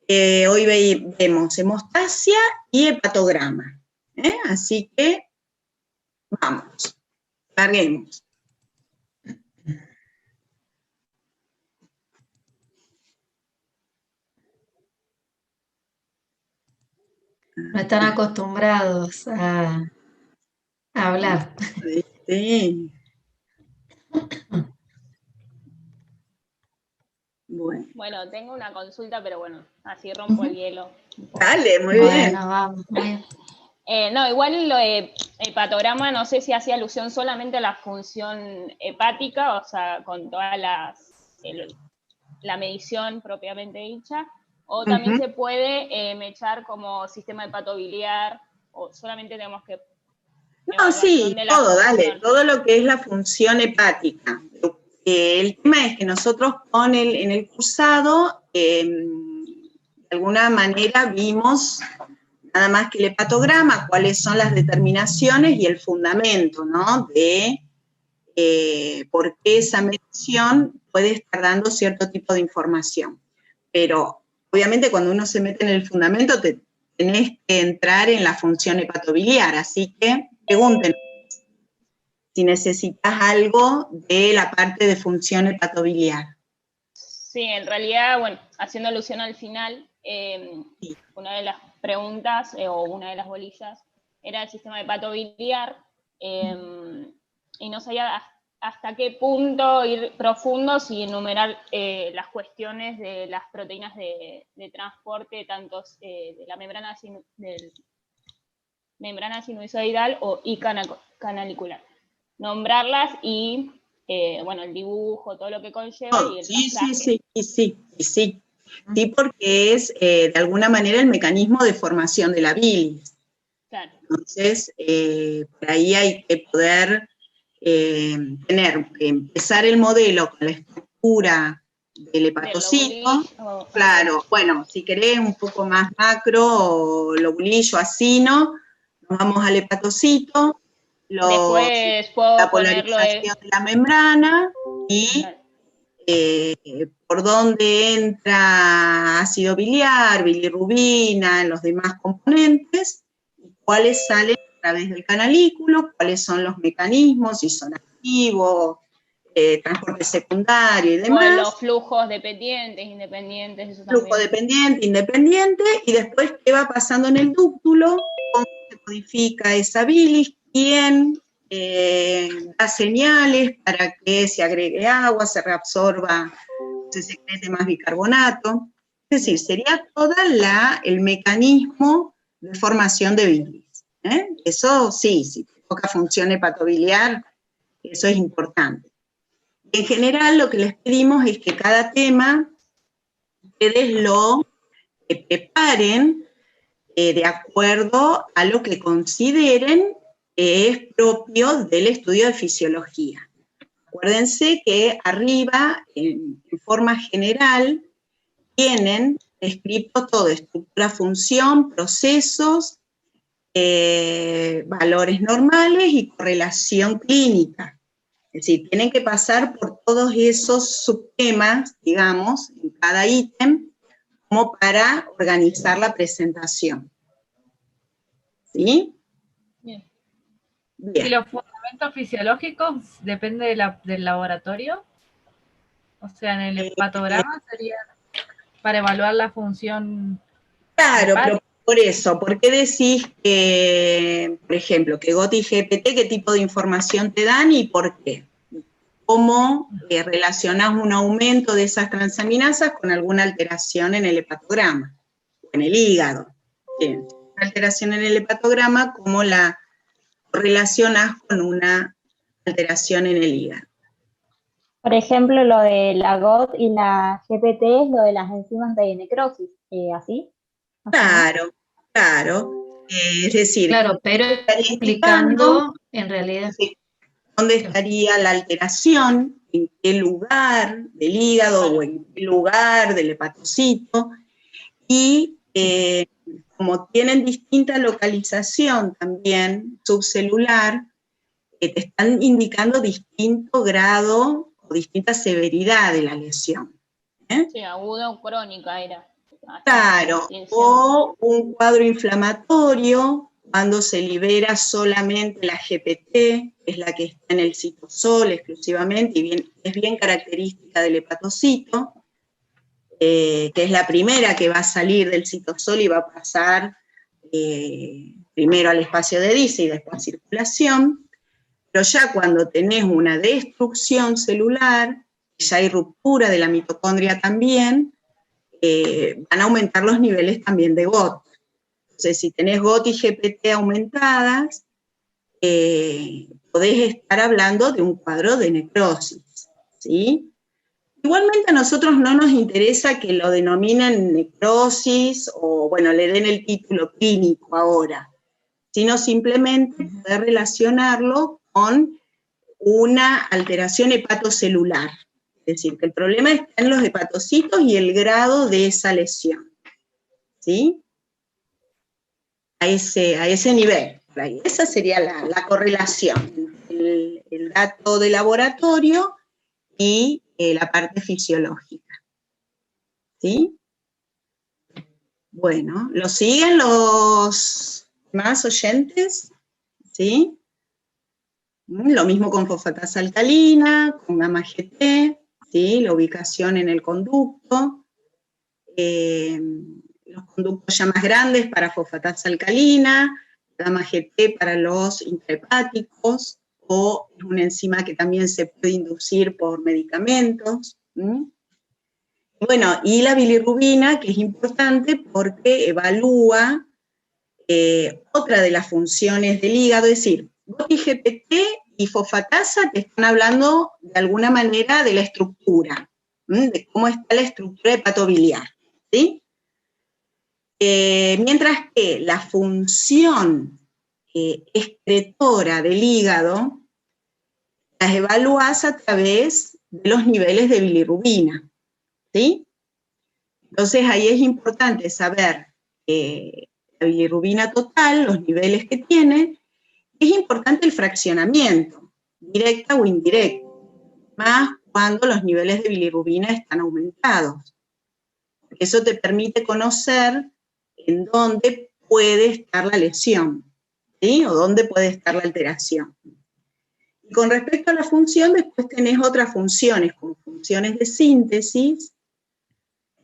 Hoy vemos hemostasia y hepatograma. Así que, vamos, larguemos. No están acostumbrados a hablar. Sí. Bueno, tengo una consulta, pero bueno, así rompo el hielo. Dale, muy bien. Bueno, vamos, muy bien. No, igual lo de hepatograma, no sé si hacía alusión solamente a la función hepática, o sea, con toda la medición propiamente dicha, o también se puede mechar como sistema hepatobiliar, o solamente tenemos que... No, sí, todo, dale, todo lo que es la función hepática. El tema es que nosotros en el cursado, de alguna manera vimos nada más que el hepatograma, cuáles son las determinaciones y el fundamento, ¿no? De por qué esa medición puede estar dando cierto tipo de información. Pero, obviamente, cuando uno se mete en el fundamento, tenés que entrar en la función hepatobiliar, así que pregúntenos si necesitas algo de la parte de función hepatobiliar. Sí, en realidad, bueno, haciendo alusión al final, una de las preguntas o una de las bolillas era el sistema hepatobiliar y no sabía hasta qué punto ir profundos y enumerar las cuestiones de las proteínas de transporte, tanto de la membrana sinusoidal y canalicular. Nombrarlas y, bueno, el dibujo, todo lo que conlleva y el pasaje. Sí, porque es de alguna manera el mecanismo de formación de la bilis. Claro. Entonces, por ahí hay que poder empezar el modelo con la estructura del hepatocito. Claro, bueno, si querés un poco más macro, lobulillo, acino, nos vamos al hepatocito, después puedo la polarización de la membrana y por dónde entra ácido biliar, bilirrubina, los demás componentes, cuáles salen a través del canalículo, cuáles son los mecanismos, si son activos, transporte secundario y demás. O los flujos dependientes, independientes, eso también. Flujo dependiente, independiente, y después qué va pasando en el dúctulo, cómo se modifica esa bilis, quién da señales para que se agregue agua, se reabsorba, se secrete más bicarbonato. Es decir, sería todo el mecanismo de formación de bilis. Eso sí, si toca función hepatobiliar, eso es importante. En general, lo que les pedimos es que cada tema ustedes lo preparen de acuerdo a lo que consideren que es propio del estudio de fisiología. Acuérdense que arriba, en forma general, tienen escrito todo: estructura, función, procesos, valores normales y correlación clínica. Es decir, tienen que pasar por todos esos subtemas, digamos, en cada ítem, como para organizar la presentación. ¿Sí? Bien. ¿Y los fundamentos fisiológicos depende del laboratorio? O sea, en el hepatograma sería para evaluar la función. Claro, pero por eso, ¿por qué decís que, por ejemplo, que GOT y GPT, qué tipo de información te dan y por qué? ¿Cómo relacionás un aumento de esas transaminasas con alguna alteración en el hepatograma, o en el hígado? Bien, una alteración en el hepatograma, ¿cómo la relacionás con una alteración en el hígado? Por ejemplo, lo de la GOT y la GPT es lo de las enzimas de necrosis, ¿así? Claro, claro. Es decir, claro, pero explicando en realidad. ¿Dónde estaría la alteración? ¿En qué lugar del hígado o en qué lugar del hepatocito? Y como tienen distinta localización también subcelular, te están indicando distinto grado o distinta severidad de la lesión. Sí, aguda o crónica era. Claro, o un cuadro inflamatorio, cuando se libera solamente la GPT, que es la que está en el citosol exclusivamente, y es bien característica del hepatocito, que es la primera que va a salir del citosol y va a pasar primero al espacio de Dice y después a circulación, pero ya cuando tenés una destrucción celular, ya hay ruptura de la mitocondria también, van a aumentar los niveles también de GOT. Entonces, si tenés GOT y GPT aumentadas, podés estar hablando de un cuadro de necrosis, ¿sí? Igualmente a nosotros no nos interesa que lo denominen necrosis o, bueno, le den el título clínico ahora, sino simplemente poder relacionarlo con una alteración hepatocelular. Es decir, que el problema está en los hepatocitos y el grado de esa lesión, ¿sí? A ese nivel. Esa sería la correlación, el dato de laboratorio y la parte fisiológica, ¿sí? Bueno, ¿lo siguen los más oyentes? ¿Sí? Lo mismo con fosfatasa alcalina, con gamma GT, ¿sí? La ubicación en el conducto, los conductos ya más grandes para fosfatasa alcalina, gamma GT para los intrahepáticos, o es una enzima que también se puede inducir por medicamentos. Bueno, y la bilirrubina, que es importante porque evalúa otra de las funciones del hígado, es decir, GOT-GPT y fosfatasa te están hablando de alguna manera de la estructura, de cómo está la estructura hepatobiliar, ¿sí? Mientras que la función excretora del hígado las evalúas a través de los niveles de bilirrubina, ¿sí? Entonces ahí es importante saber la bilirrubina total, los niveles que tiene. Es importante el fraccionamiento, directa o indirecta, más cuando los niveles de bilirrubina están aumentados. Eso te permite conocer en dónde puede estar la lesión, ¿sí? O dónde puede estar la alteración. Y con respecto a la función, después tenés otras funciones, como funciones de síntesis,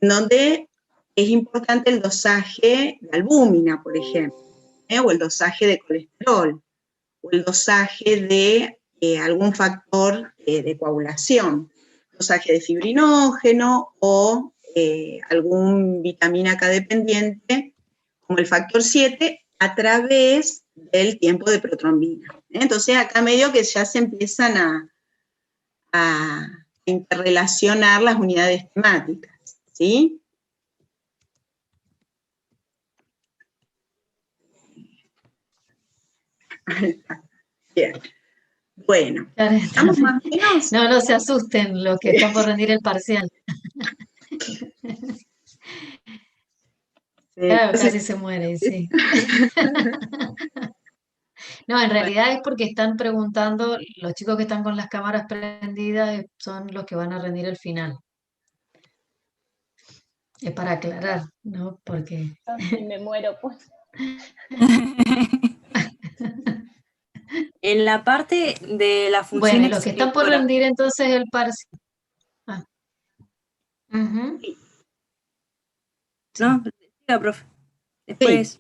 donde es importante el dosaje de albúmina, por ejemplo, o el dosaje de colesterol, o el dosaje de algún factor de coagulación, dosaje de fibrinógeno o algún vitamina K dependiente, como el factor 7, a través del tiempo de protrombina. Entonces acá medio que ya se empiezan a interrelacionar las unidades temáticas, ¿sí? Bien. Bueno, ¿estamos más o menos? No se asusten los que están por rendir el parcial. Claro, casi se muere, sí. No, en realidad es porque están preguntando, los chicos que están con las cámaras prendidas son los que van a rendir el final. Es para aclarar, ¿no? Porque... Me muero, pues. En la parte de la función Bueno, y los que están por rendir entonces el parcial. Ah. No, siga, profe. Después. Sí.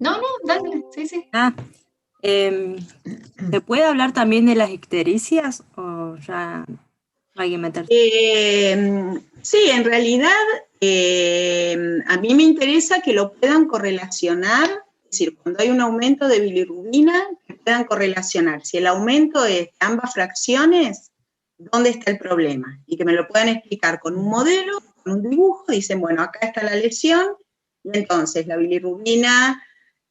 No, dale, sí. ¿Se puede hablar también de las ictericias o ya no hay que meterse? Sí, en realidad a mí me interesa que lo puedan correlacionar, es decir, cuando hay un aumento de bilirrubina, que puedan correlacionar. Si el aumento es de ambas fracciones, ¿dónde está el problema? Y que me lo puedan explicar con un modelo, con un dibujo, dicen, bueno, acá está la lesión, y entonces la bilirrubina...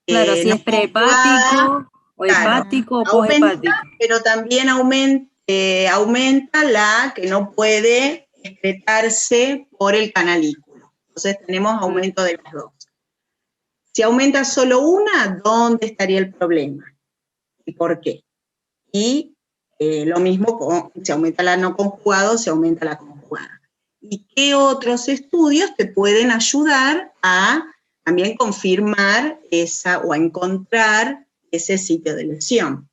Claro, si es prehepático o hepático o poshepático. Pero también aumenta la que no puede excretarse por el canalículo. Entonces tenemos aumento de las dos. Si aumenta solo una, ¿dónde estaría el problema? ¿Y por qué? Y lo mismo si aumenta la no conjugada o si aumenta la conjugada. y qué otros estudios te pueden ayudar a también confirmar esa o a encontrar ese sitio de lesión.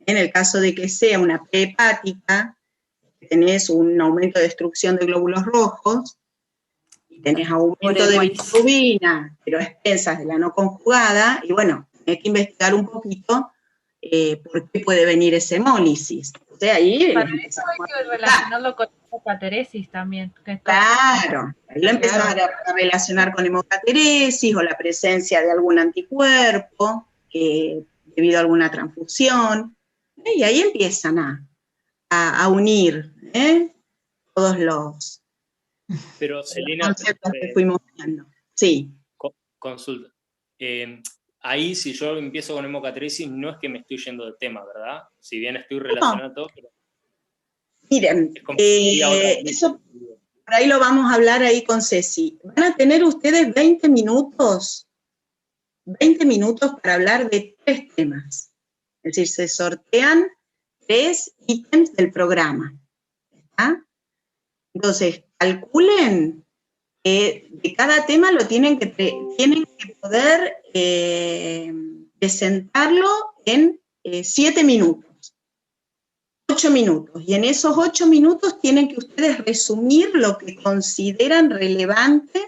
En el caso de que sea una prehepática, tenés un aumento de destrucción de glóbulos rojos, y tenés aumento de bilirrubina, pero a expensas de la no conjugada, y bueno, tenés que investigar un poquito por qué puede venir esa hemólisis. O sea, ahí para eso hay que relacionarlo con hemocateresis también. Claro, ahí lo empezás a relacionar con hemocateresis o la presencia de algún anticuerpo debido a alguna transfusión, y ahí empiezan a unir todos los Pero, Celina, conceptos que fuimos viendo. Sí. Consulta. Ahí, si yo empiezo con hemocateresis, no es que me estoy yendo del tema, ¿verdad? Si bien estoy relacionado todo, pero... Miren, eso por ahí lo vamos a hablar ahí con Ceci. Van a tener ustedes 20 minutos para hablar de 3 temas. Es decir, se sortean 3 ítems del programa. ¿Está? Entonces, calculen que de cada tema lo tienen que poder presentarlo en 7 minutos, 8 minutos. Y en esos 8 minutos tienen que ustedes resumir lo que consideran relevante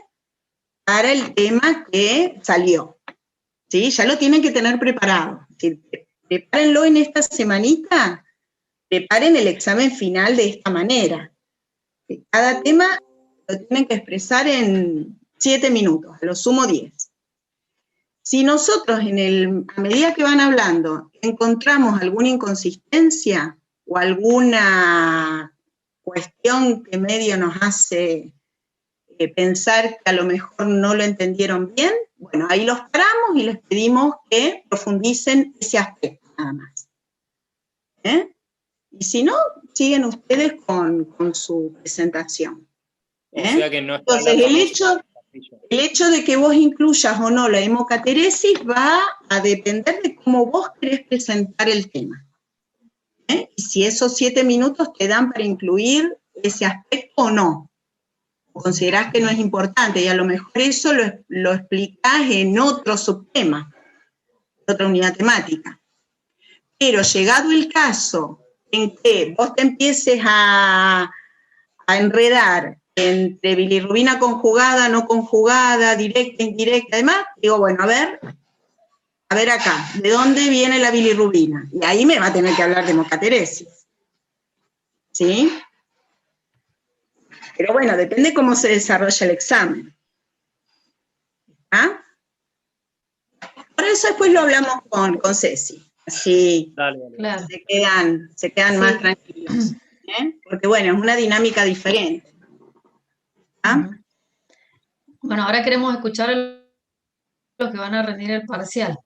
para el tema que salió. ¿Sí? Ya lo tienen que tener preparado. Es decir, prepárenlo en esta semanita, preparen el examen final de esta manera. Cada tema lo tienen que expresar en 7 minutos, a lo sumo 10. Si nosotros, a medida que van hablando, encontramos alguna inconsistencia o alguna cuestión que medio nos hace pensar que a lo mejor no lo entendieron bien, bueno, ahí los paramos y les pedimos que profundicen ese aspecto nada más. Y si no, siguen ustedes con su presentación. O sea que no está. Entonces, el hecho de que vos incluyas o no la hemocateresis va a depender de cómo vos querés presentar el tema. Y si esos 7 minutos te dan para incluir ese aspecto o no. O considerás que no es importante, y a lo mejor eso lo explicás en otro subtema, otra unidad temática. Pero llegado el caso en que vos te empieces a enredar entre bilirrubina conjugada, no conjugada, directa, indirecta, además, digo, bueno, a ver acá, ¿de dónde viene la bilirrubina? Y ahí me va a tener que hablar de hemocateresis. ¿Sí? Pero bueno, depende cómo se desarrolla el examen. ¿Ah? Por eso después lo hablamos con Ceci. Así Claro. se quedan más tranquilos. Porque bueno, es una dinámica diferente. ¿Ah? Bueno, ahora queremos escuchar a los que van a rendir el parcial.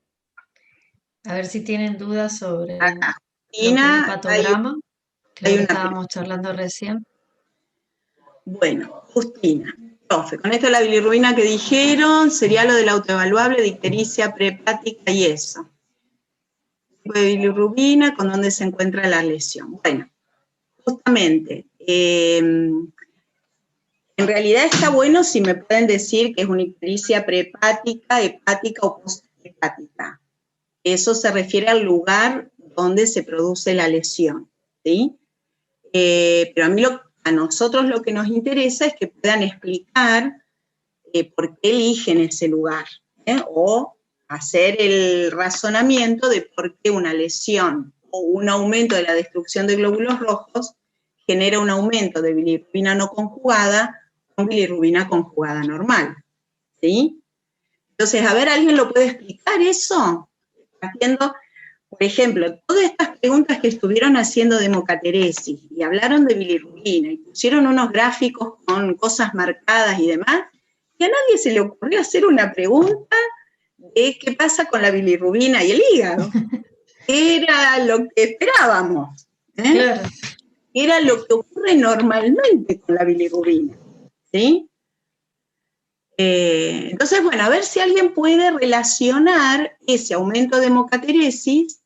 A ver si tienen dudas sobre Acá. el hepatograma, que hay lo una estábamos charlando recién. Bueno, Justina, profe, con esto de la bilirrubina que dijeron, sería lo del autoevaluable de ictericia prehepática y eso. De bilirrubina, con dónde se encuentra la lesión. Bueno, justamente, en realidad está bueno si me pueden decir que es una ictericia prehepática, hepática o posthepática. Eso se refiere al lugar donde se produce la lesión, ¿sí? Pero a nosotros lo que nos interesa es que puedan explicar por qué eligen ese lugar, o hacer el razonamiento de por qué una lesión o un aumento de la destrucción de glóbulos rojos genera un aumento de bilirrubina no conjugada con bilirrubina conjugada normal, ¿sí? Entonces, a ver, ¿alguien lo puede explicar eso? Haciendo, por ejemplo, todas estas preguntas que estuvieron haciendo de hemocateresis y hablaron de bilirrubina y pusieron unos gráficos con cosas marcadas y demás, y a nadie se le ocurrió hacer una pregunta de qué pasa con la bilirrubina y el hígado. Era lo que esperábamos. Claro. Era lo que ocurre normalmente con la bilirrubina. ¿Sí? Entonces, bueno, a ver si alguien puede relacionar ese aumento de hemocateresis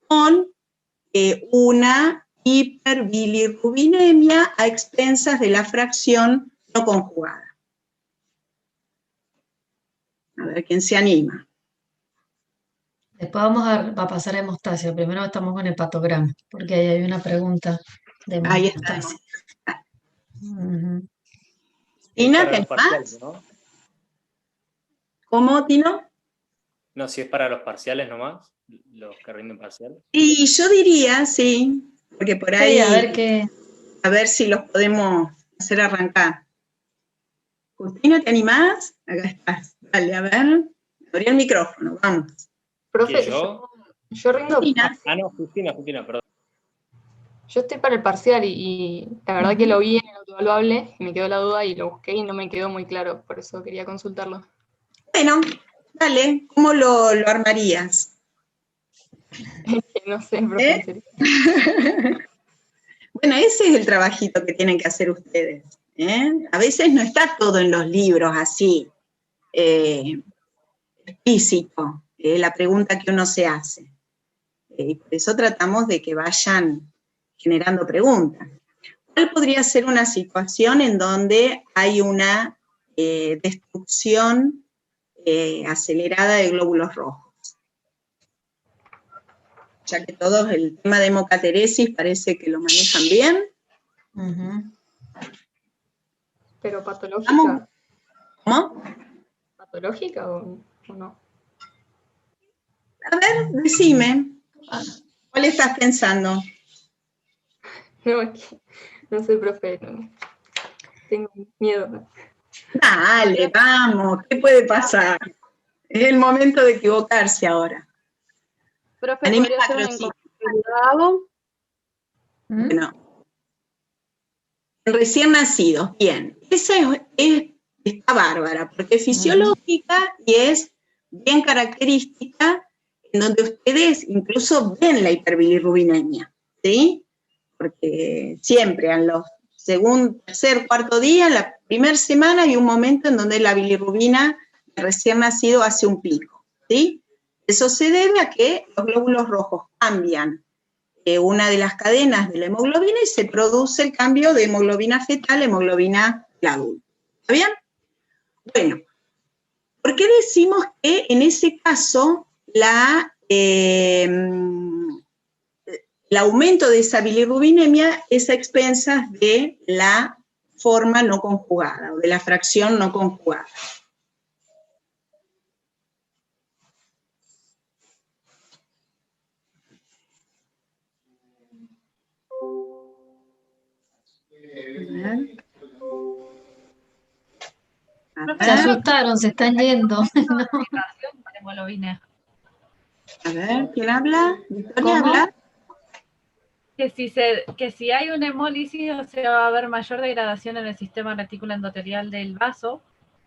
con una hiperbilirrubinemia a expensas de la fracción no conjugada. A ver quién se anima. Después vamos a pasar a hemostasia. Primero estamos con hepatograma, porque ahí hay una pregunta de Ahí está. hemostasia. Ujú. Tina, Para ¿te los parciales, animás? ¿no? ¿Cómo, Tino? No, si es para los parciales nomás, los que rinden parcial. Y yo diría, sí, porque por Sí, ahí, a ver si los podemos hacer arrancar. Justina, ¿te animás? Acá estás. Dale, a ver. Abrí el micrófono, vamos. Profe, ¿Que yo? yo rindo, Justina. No, Justina, perdón. yo estoy para el parcial y la verdad que lo vi en el autoevaluable y me quedó la duda y lo busqué y no me quedó muy claro, por eso quería consultarlo. Bueno, dale, ¿cómo lo armarías? No sé, profe, en serio. Bueno, ese es el trabajito que tienen que hacer ustedes. A veces no está todo en los libros así, explícito, la pregunta que uno se hace. Y por eso tratamos de que vayan generando preguntas. ¿Cuál podría ser una situación en donde hay una destrucción acelerada de glóbulos rojos? Ya que todos el tema de hemocateresis parece que lo manejan bien. Ujú. ¿Pero patológica? ¿Cómo? ¿Patológica o no? A ver, decime. ¿Cuál estás pensando? No, no sé, profe, no. Tengo miedo. Dale, vamos, ¿qué puede pasar? Es el momento de equivocarse ahora. Profe, Anemia ¿podría ser un macrocítica. incontrolado? Bueno, recién nacidos, bien. Esa está bárbara, porque es fisiológica y es bien característica, en donde ustedes incluso ven la hiperbilirrubinemia, ¿sí? Porque siempre en los segundo, tercer, cuarto día, la primera semana hay un momento en donde la bilirrubina recién nacido hace un pico, ¿sí? Eso se debe a que los glóbulos rojos cambian una de las cadenas de la hemoglobina y se produce el cambio de hemoglobina fetal a hemoglobina del adulto. ¿Está bien? Bueno, ¿por qué decimos que en ese caso el aumento de esa bilirrubinemia es a expensas de la forma no conjugada o de la fracción no conjugada? Se asustaron, se están yendo. No. A ver, ¿quién habla? ¿Victoria ¿Cómo? habla? Que si hay una hemólisis, o sea, va a haber mayor degradación en el sistema retículo endotelial del vaso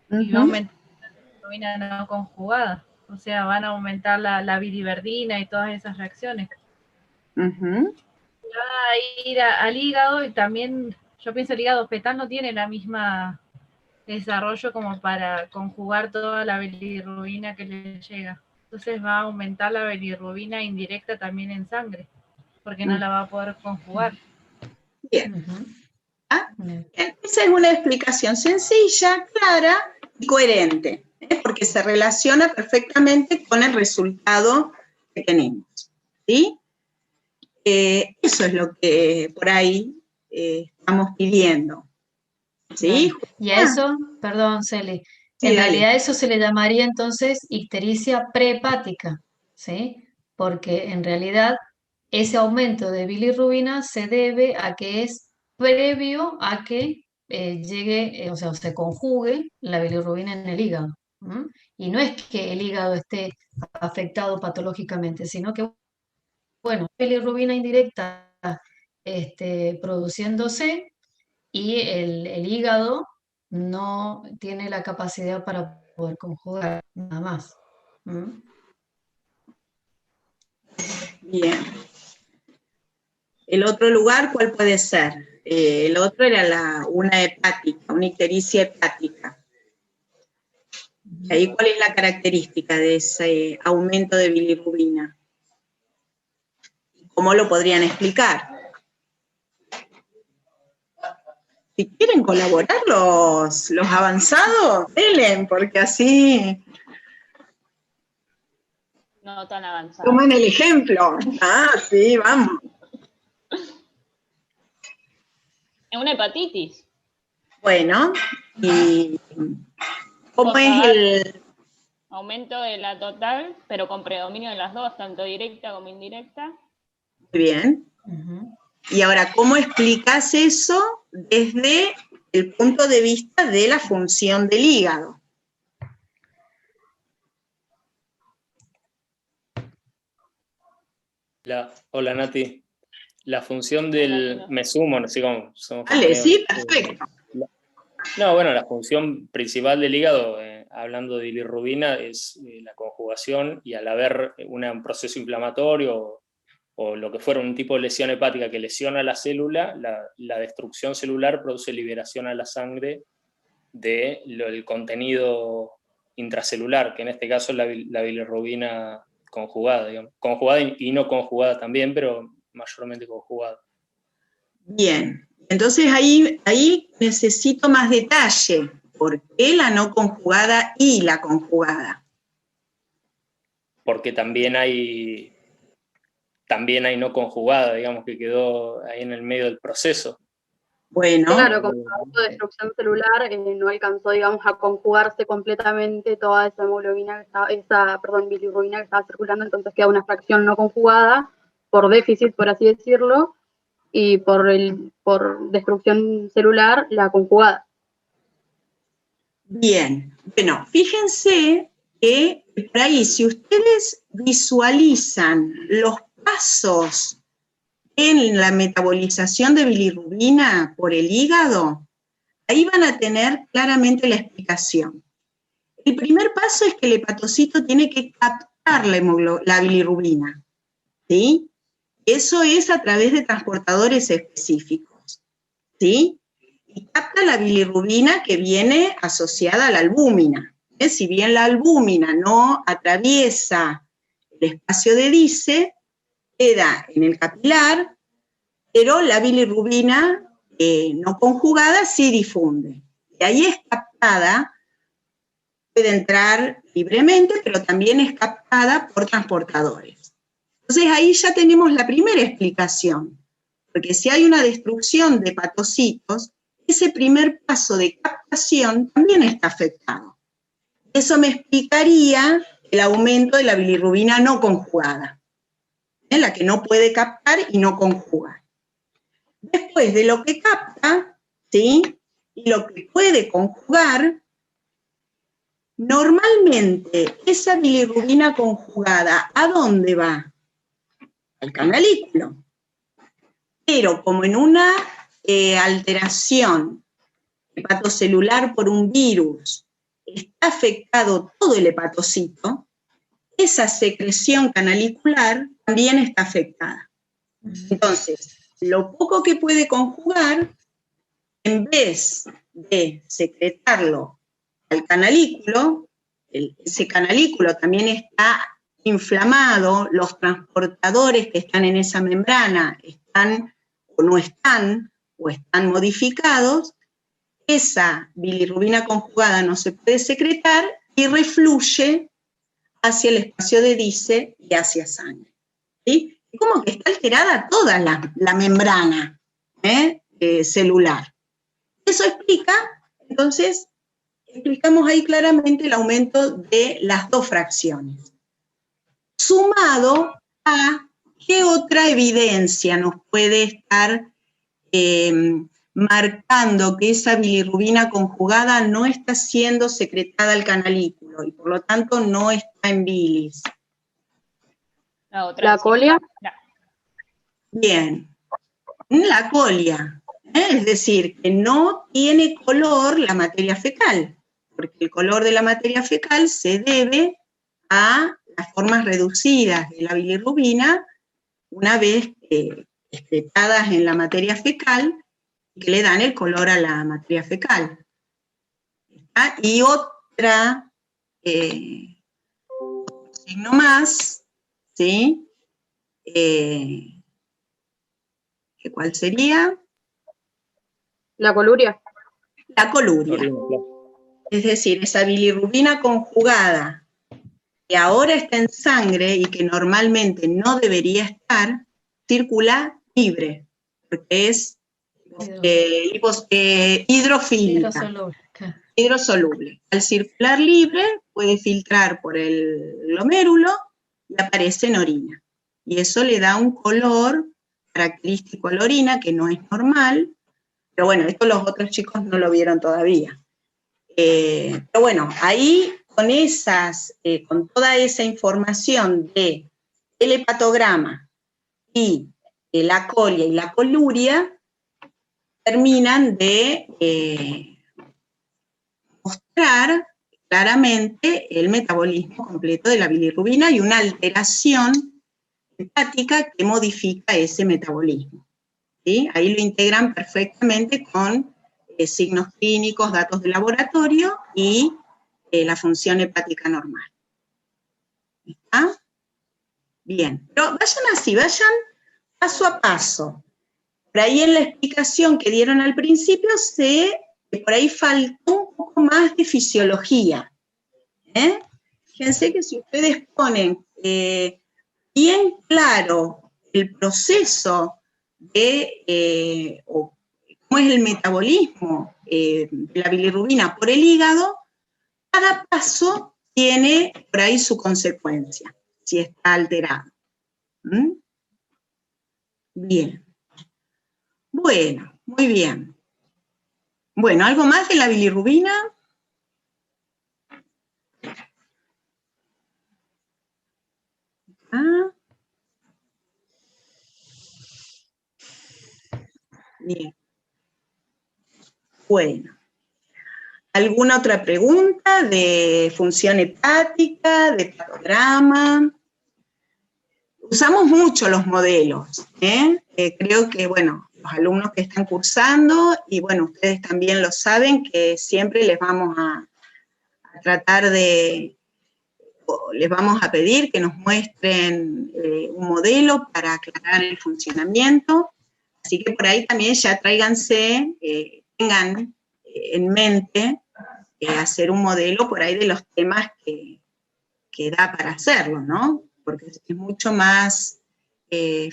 y va a aumentar la bilirrubina no conjugada. O sea, van a aumentar la biliverdina y todas esas reacciones. Va a ir al hígado y también, yo pienso el hígado fetal no tiene la misma desarrollo como para conjugar toda la bilirrubina que le llega. Entonces va a aumentar la bilirrubina indirecta también en sangre, porque no la va a poder conjugar. Bien. Esa es una explicación sencilla, clara y coherente, porque se relaciona perfectamente con el resultado que tenemos, ¿sí? Eso es lo que por ahí estamos pidiendo, ¿sí? Y a eso, perdón, Celi, Sí, en dale. realidad eso se le llamaría entonces ictericia prehepática, ¿sí? Porque en realidad ese aumento de bilirrubina se debe a que es previo a que llegue, o sea, se conjugue la bilirrubina en el hígado. Y no es que el hígado esté afectado patológicamente, sino que, bueno, bilirrubina indirecta produciéndose y el hígado no tiene la capacidad para poder conjugar nada más. Bien. El otro lugar, ¿cuál puede ser? El otro era una hepática, una ictericia hepática. ¿Y ahí cuál es la característica de ese aumento de bilirrubina? ¿Cómo lo podrían explicar? Si quieren colaborar los avanzados, denle, porque así No tan avanzado. tomen el ejemplo. Ah, sí, vamos. Es una hepatitis. Bueno, ¿y cómo Vos es pagás el...? aumento de la total, pero con predominio de las dos, tanto directa como indirecta. Muy bien. Ujú. Y ahora, ¿cómo explicas eso desde el punto de vista de la función del hígado? Hola Nati. La función del... Me sumo, no sé cómo somos Vale, compañeros. sí, perfecto. No, bueno, la función principal del hígado, hablando de bilirrubina, es la conjugación, y al haber un proceso inflamatorio o lo que fuera un tipo de lesión hepática que lesiona la célula, la destrucción celular produce liberación a la sangre del contenido intracelular, que en este caso es la bilirrubina conjugada, digamos. Conjugada y no conjugada también, pero mayormente conjugada. Bien, entonces ahí necesito más detalle. ¿Por qué la no conjugada y la conjugada? Porque también hay no conjugada, digamos, que quedó ahí en el medio del proceso. Bueno, Claro, como la autodestrucción celular no alcanzó, digamos, a conjugarse completamente toda esa hemoglobina, bilirrubina que estaba circulando, entonces queda una fracción no conjugada, por déficit, por así decirlo, y por destrucción celular, la conjugada. bien. Bueno, fíjense que por ahí, si ustedes visualizan los pasos en la metabolización de bilirrubina por el hígado, ahí van a tener claramente la explicación. El primer paso es que el hepatocito tiene que captar la bilirrubina, ¿sí? Eso es a través de transportadores específicos, ¿sí? Y capta la bilirrubina que viene asociada a la albúmina. Si bien la albúmina no atraviesa el espacio de Dice, queda en el capilar, pero la bilirrubina no conjugada sí difunde. Y ahí es captada, puede entrar libremente, pero también es captada por transportadores. Entonces ahí ya tenemos la primera explicación, porque si hay una destrucción de hepatocitos, ese primer paso de captación también está afectado. Eso me explicaría el aumento de la bilirrubina no conjugada, la que no puede captar y no conjuga. Después de lo que capta, ¿sí? Y lo que puede conjugar, normalmente esa bilirrubina conjugada, ¿a dónde va? Al canalículo. Pero como en una alteración hepatocelular por un virus está afectado todo el hepatocito, esa secreción canalicular también está afectada. Entonces, lo poco que puede conjugar, en vez de secretarlo al canalículo, ese canalículo también está inflamado, los transportadores que están en esa membrana están o están modificados, esa bilirrubina conjugada no se puede secretar y refluye hacia el espacio de Dice y hacia sangre. ¿Sí? Como que está alterada toda la membrana celular. Eso explica, entonces, explicamos ahí claramente el aumento de las dos fracciones. Sumado a qué otra evidencia nos puede estar marcando que esa bilirrubina conjugada no está siendo secretada al canalículo y por lo tanto no está en bilis. La colia. Bien, la colia, es decir, que no tiene color la materia fecal, porque el color de la materia fecal se debe a las formas reducidas de la bilirrubina una vez excretadas en la materia fecal, que le dan el color a la materia fecal. Y otro signo más, ¿sí? ¿Cuál sería? La coluria. La coluria. Orina, claro. Es decir, esa bilirrubina conjugada que ahora está en sangre y que normalmente no debería estar, circula libre, porque es hidrofílica, Hidrosoluble, claro. hidrosoluble. Al circular libre puede filtrar por el glomérulo y aparece en orina. Y eso le da un color característico a la orina, que no es normal, pero bueno, esto los otros chicos no lo vieron todavía. Pero bueno, ahí con toda esa información del hepatograma y la colia y la coluria, terminan de mostrar claramente el metabolismo completo de la bilirrubina y una alteración hepática que modifica ese metabolismo, ¿sí? Ahí lo integran perfectamente con signos clínicos, datos de laboratorio y la función hepática normal. ¿Está? Bien, pero vayan así, vayan paso a paso. Por ahí en la explicación que dieron al principio, sé que por ahí faltó un poco más de fisiología. Fíjense que si ustedes ponen bien claro el proceso de cómo es el metabolismo de la bilirrubina por el hígado, cada paso tiene por ahí su consecuencia, si está alterado. Bien. Bueno, muy bien. Bueno, ¿algo más de la bilirrubina? Bien. Bueno. ¿Alguna otra pregunta de función hepática, de hepatograma? Usamos mucho los modelos, creo que, bueno, los alumnos que están cursando, y bueno, ustedes también lo saben, que siempre les vamos a tratar de, les vamos a pedir que nos muestren un modelo para aclarar el funcionamiento, así que por ahí también ya tráiganse, tengan en mente hacer un modelo por ahí de los temas que da para hacerlo, ¿no? Porque es mucho más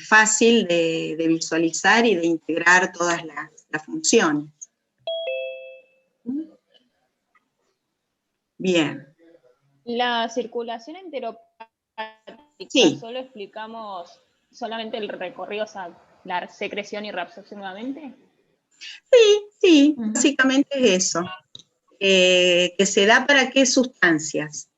fácil de visualizar y de integrar todas las funciones. Bien. La circulación enteropática, sí. ¿Solo explicamos solamente el recorrido, o sea, la secreción y reabsorción nuevamente? Sí, básicamente es eso. Que se da para qué sustancias.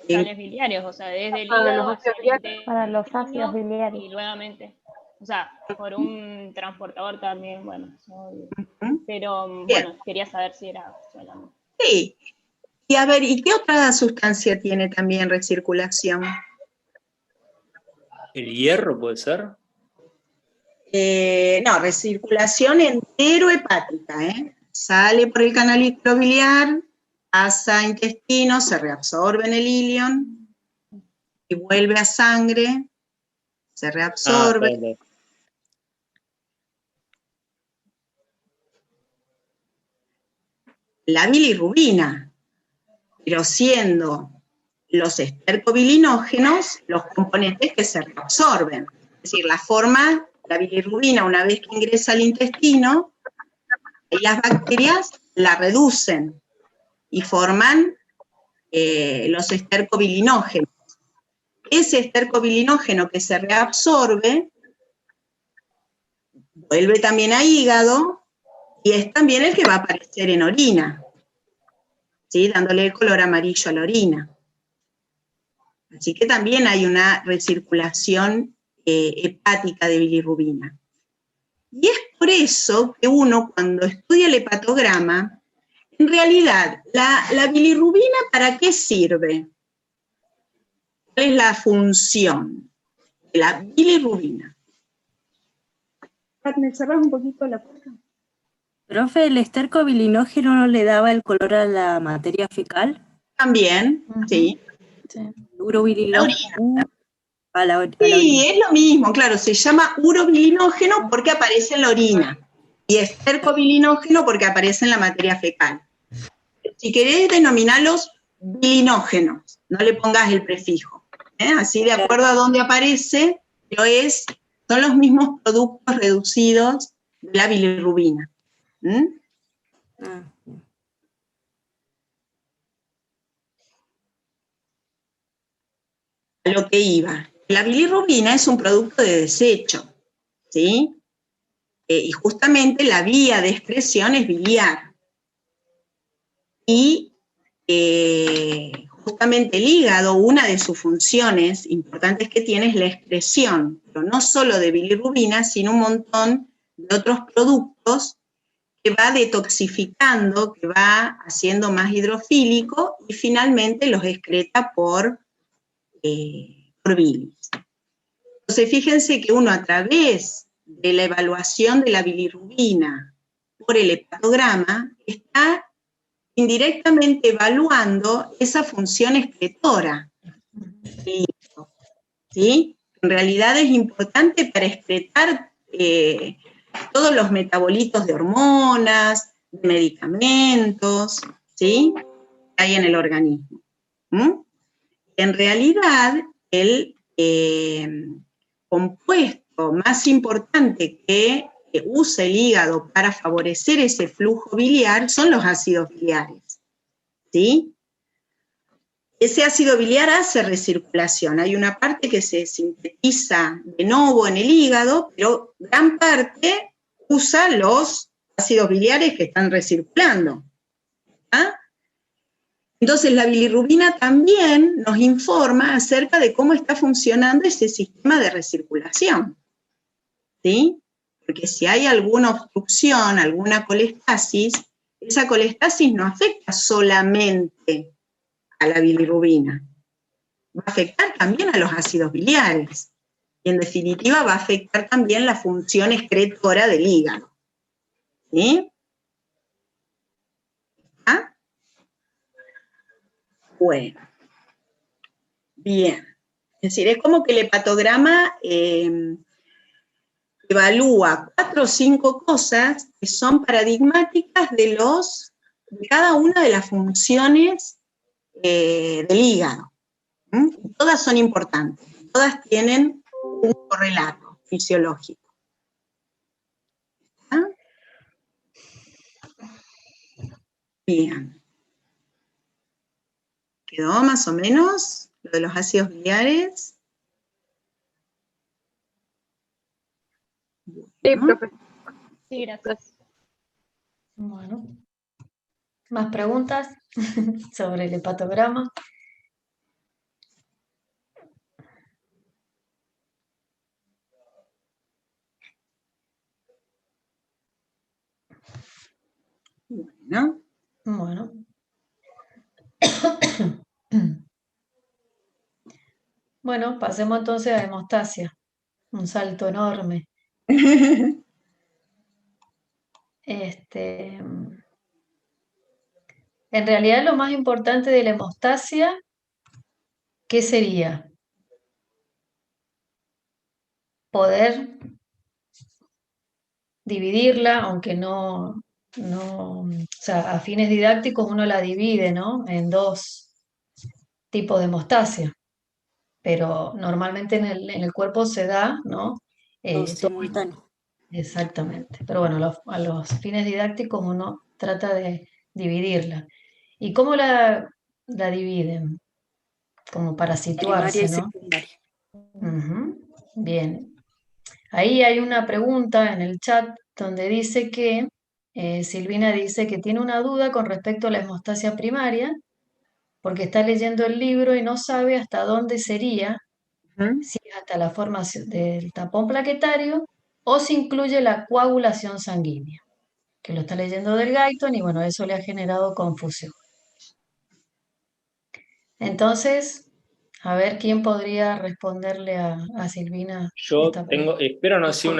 Sales biliares, o sea, desde el hígado hacia el intestino, para los ácidos biliares. Y nuevamente, o sea, por un transportador también, bueno, pero bueno, quería saber si era solamente. Sí, y a ver, ¿y qué otra sustancia tiene también recirculación? ¿El hierro puede ser? No, recirculación enterohepática, sale por el canal icrobiliar, pasa a intestino, se reabsorbe en el ilion y vuelve a sangre, se reabsorbe. Claro. La bilirrubina, pero siendo los estercobilinógenos los componentes que se reabsorben. Es decir, la bilirrubina, una vez que ingresa al intestino, las bacterias la reducen y forman los estercobilinógenos. Ese estercobilinógeno que se reabsorbe vuelve también a hígado y es también el que va a aparecer en orina, ¿sí? Dándole el color amarillo a la orina. Así que también hay una recirculación hepática de bilirrubina. Y es por eso que uno, cuando estudia el hepatograma, en realidad, la bilirrubina, ¿para qué sirve? ¿Cuál es la función de la bilirrubina? ¿Me cerrás un poquito la puerta? Profe, ¿el estercobilinógeno no le daba el color a la materia fecal? También, sí. Urobilinógeno. A la orina. Sí, es lo mismo, claro, se llama urobilinógeno porque aparece en la orina y estercobilinógeno porque aparece en la materia fecal. Si querés denominarlos bilinógenos, no le pongas el prefijo, así de acuerdo a dónde aparece, pero son los mismos productos reducidos de la bilirrubina. Ah, A lo que iba. La bilirrubina es un producto de desecho, ¿sí? Y justamente la vía de excreción es biliar. Y justamente el hígado, una de sus funciones importantes que tiene es la excreción, pero no solo de bilirrubina, sino un montón de otros productos que va detoxificando, que va haciendo más hidrofílico y finalmente los excreta por bilis. Entonces, fíjense que uno a través de la evaluación de la bilirrubina por el hepatograma está indirectamente evaluando esa función excretora. ¿Sí? En realidad es importante para excretar todos los metabolitos de hormonas, de medicamentos, ¿sí? Que hay en el organismo. En realidad, el compuesto más importante que usa el hígado para favorecer ese flujo biliar son los ácidos biliares, ¿sí? Ese ácido biliar hace recirculación, hay una parte que se sintetiza de novo en el hígado, pero gran parte usa los ácidos biliares que están recirculando. Entonces la bilirrubina también nos informa acerca de cómo está funcionando ese sistema de recirculación, ¿sí? Porque si hay alguna obstrucción, alguna colestasis, esa colestasis no afecta solamente a la bilirrubina, va a afectar también a los ácidos biliares, y en definitiva va a afectar también la función excretora del hígado, ¿sí? ¿Ah? Bueno, bien. Es decir, es como que el hepatograma evalúa 4 o 5 cosas que son paradigmáticas de cada una de las funciones del hígado. Todas son importantes, todas tienen un correlato fisiológico. ¿Ah? Bien. ¿Quedó más o menos lo de los ácidos biliares? Sí, profe. Sí, gracias. Bueno, ¿más preguntas sobre el hepatograma? Bueno. Bueno. Bueno, pasemos entonces a hemostasia. Un salto enorme. En realidad lo más importante de la hemostasia, ¿qué sería? Poder dividirla, aunque no, o sea, a fines didácticos uno la divide, ¿no? En 2 tipos de hemostasia, pero normalmente en el cuerpo se da, ¿no? simultáneo. Exactamente, pero bueno, a los fines didácticos uno trata de dividirla. ¿Y cómo la dividen? Como para Primaria situarse, y ¿no? secundaria. Bien. Ahí hay una pregunta en el chat donde dice que, Silvina dice que tiene una duda con respecto a la hemostasia primaria, porque está leyendo el libro y no sabe hasta dónde sería, si es hasta la formación del tapón plaquetario o si incluye la coagulación sanguínea, que lo está leyendo del Guyton y bueno, eso le ha generado confusión. Entonces, a ver quién podría responderle a Silvina Yo esta pregunta. espero no decir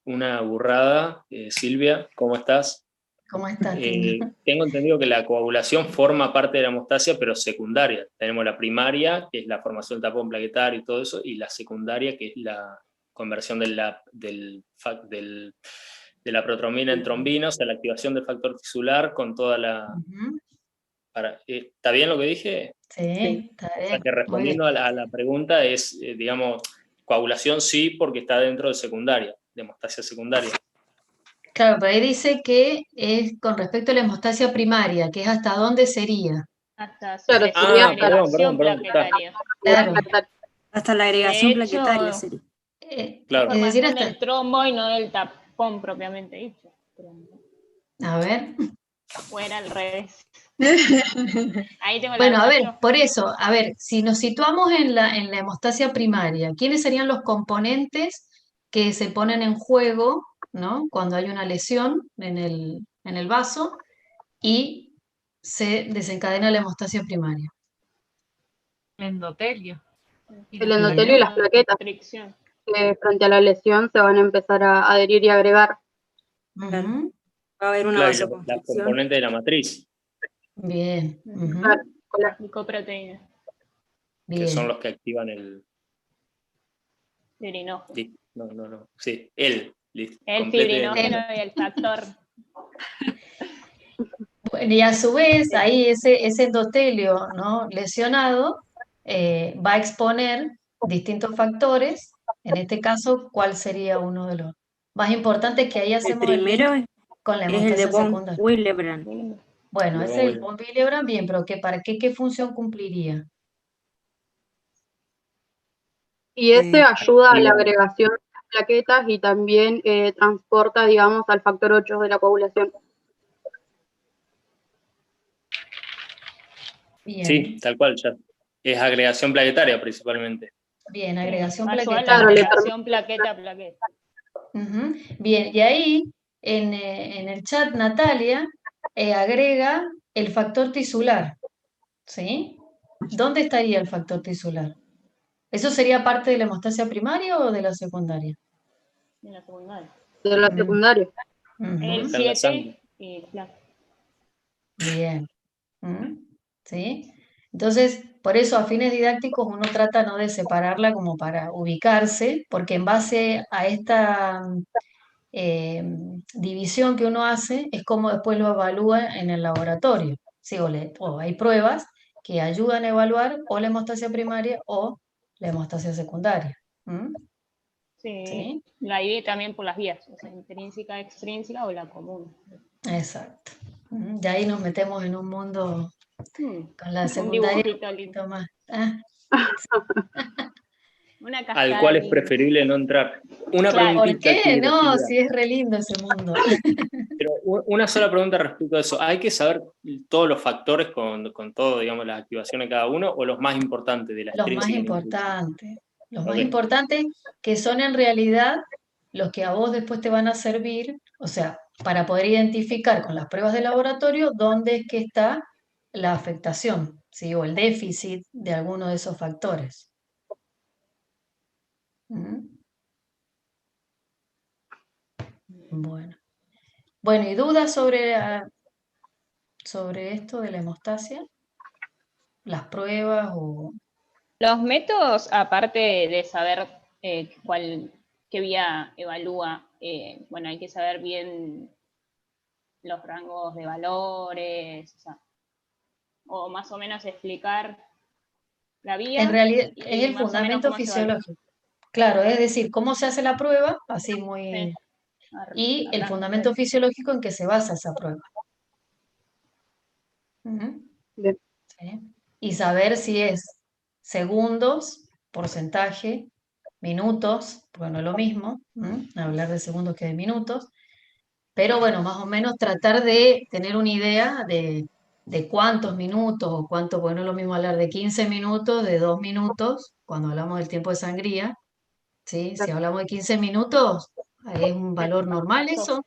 una burrada. Silvia, ¿cómo estás? ¿Cómo estás, Tina? Tengo entendido que la coagulación forma parte de la hemostasia, pero secundaria. Tenemos la primaria, que es la formación del tapón plaquetario y todo eso, y la secundaria, que es la conversión de la protrombina en trombina, o sea, la activación del factor tisular con toda la... Ujú. ¿Está bien lo que dije? Sí, está O sea, bien. que Muy bien. respondiendo a la pregunta es, digamos, coagulación sí, porque está dentro de secundaria, de hemostasia secundaria. Claro, pero ahí dice que es con respecto a la hemostasia primaria, que es hasta dónde sería. Hasta si Claro, se sería sigue hasta agregación perdón, plaquetaria. Claro. Hasta la agregación De hecho, plaquetaria sería. Claro. Es decir, Formación hasta... del trombo y no del tapón propiamente dicho. A ver. Fuera al revés. Ahí tengo la Bueno, a duda ver, yo. por eso, a ver, si nos situamos en la hemostasia primaria, ¿quiénes serían los componentes que se ponen en juego, ¿no? Cuando hay una lesión en el vaso y se desencadena la hemostasia primaria? El endotelio. Y El la- endotelio y las plaquetas, Restricción. que frente a la lesión se van a empezar a adherir y agregar. Ujú. Va a haber una Claro, y la vasoconstricción. componente de la matriz, Bien, ujú, Claro, con la- Licoproteína. que son bien. los que activan el... Fibrinógeno. No. Sí, el. El complete fibrinógeno y el factor. Bueno, y a su vez, ahí ese endotelio, ¿no? lesionado va a exponer distintos factores. En este caso, ¿cuál sería uno de los más importantes? Que ahí El hacemos el link primero con la es el de hemostasia von secundaria. Willebrand. Bueno, ese es el Bueno, von Willebrand, bien, pero ¿para qué función cumpliría? Y ese ayuda a la activa- agregación de las plaquetas y también transporta, digamos, al factor 8 de la coagulación. Bien, sí, tal cual, ya. Es agregación plaquetaria principalmente. bien, agregación Ayuda a la plaquetaria. agregación plaqueta a plaqueta. Ujú. Bien, y ahí en el chat Natalia agrega el factor tisular, ¿sí? ¿Dónde estaría el factor tisular? ¿Eso sería parte de la hemostasia primaria o de la secundaria? En la secundaria. De la Mm, secundaria. ujú. El Está en la 7 sangre. y claro. Bien. ¿Sí? Entonces, por eso a fines didácticos uno trata no de separarla como para ubicarse, porque en base a esta división que uno hace es como después lo evalúa en el laboratorio. Sí, o hay pruebas que ayudan a evaluar o la hemostasia primaria o la hemostasia secundaria. ¿Mm? Sí. ¿Sí? La divide también por las vías, o sea, intrínseca, extrínseca o la común. Exacto. Y ahí nos metemos en un mundo con la Un secundaria un dibujito poquito lindo. más. Una Al cascada cual es linda. preferible no entrar. Una Claro. ¿Por preguntita, qué? Kira, No, Silvia. si es re lindo ese mundo. Pero una sola pregunta respecto a eso. ¿Hay que saber todos los factores con todo, digamos, las activaciones de cada uno o los más importantes de la Los más extrínseca y la intrínseca? importantes. Los más Ok. importantes que son en realidad los que a vos después te van a servir, o sea, para poder identificar con las pruebas de laboratorio dónde es que está la afectación, ¿sí? O el déficit de alguno de esos factores. ¿Mm? Bueno. Bueno, ¿y dudas sobre esto de la hemostasia? ¿Las pruebas o...? Los métodos, aparte de saber qué vía evalúa, bueno, hay que saber bien los rangos de valores, o más o menos explicar la vía En realidad es y el más o menos fundamento cómo se evalúa. fisiológico. Claro, es decir, cómo se hace la prueba, así muy... Sí. Y el Arranca. fundamento fisiológico en que se basa esa prueba. Ujú. Bien. ¿Sí? Y saber si es segundos, porcentaje, minutos, porque no es lo mismo, hablar de segundos que de minutos, pero bueno, más o menos tratar de tener una idea de cuántos minutos o cuánto, porque no es lo mismo hablar de 15 minutos, de 2 minutos, cuando hablamos del tiempo de sangría, ¿sí? Si hablamos de 15 minutos, ¿es un valor normal eso?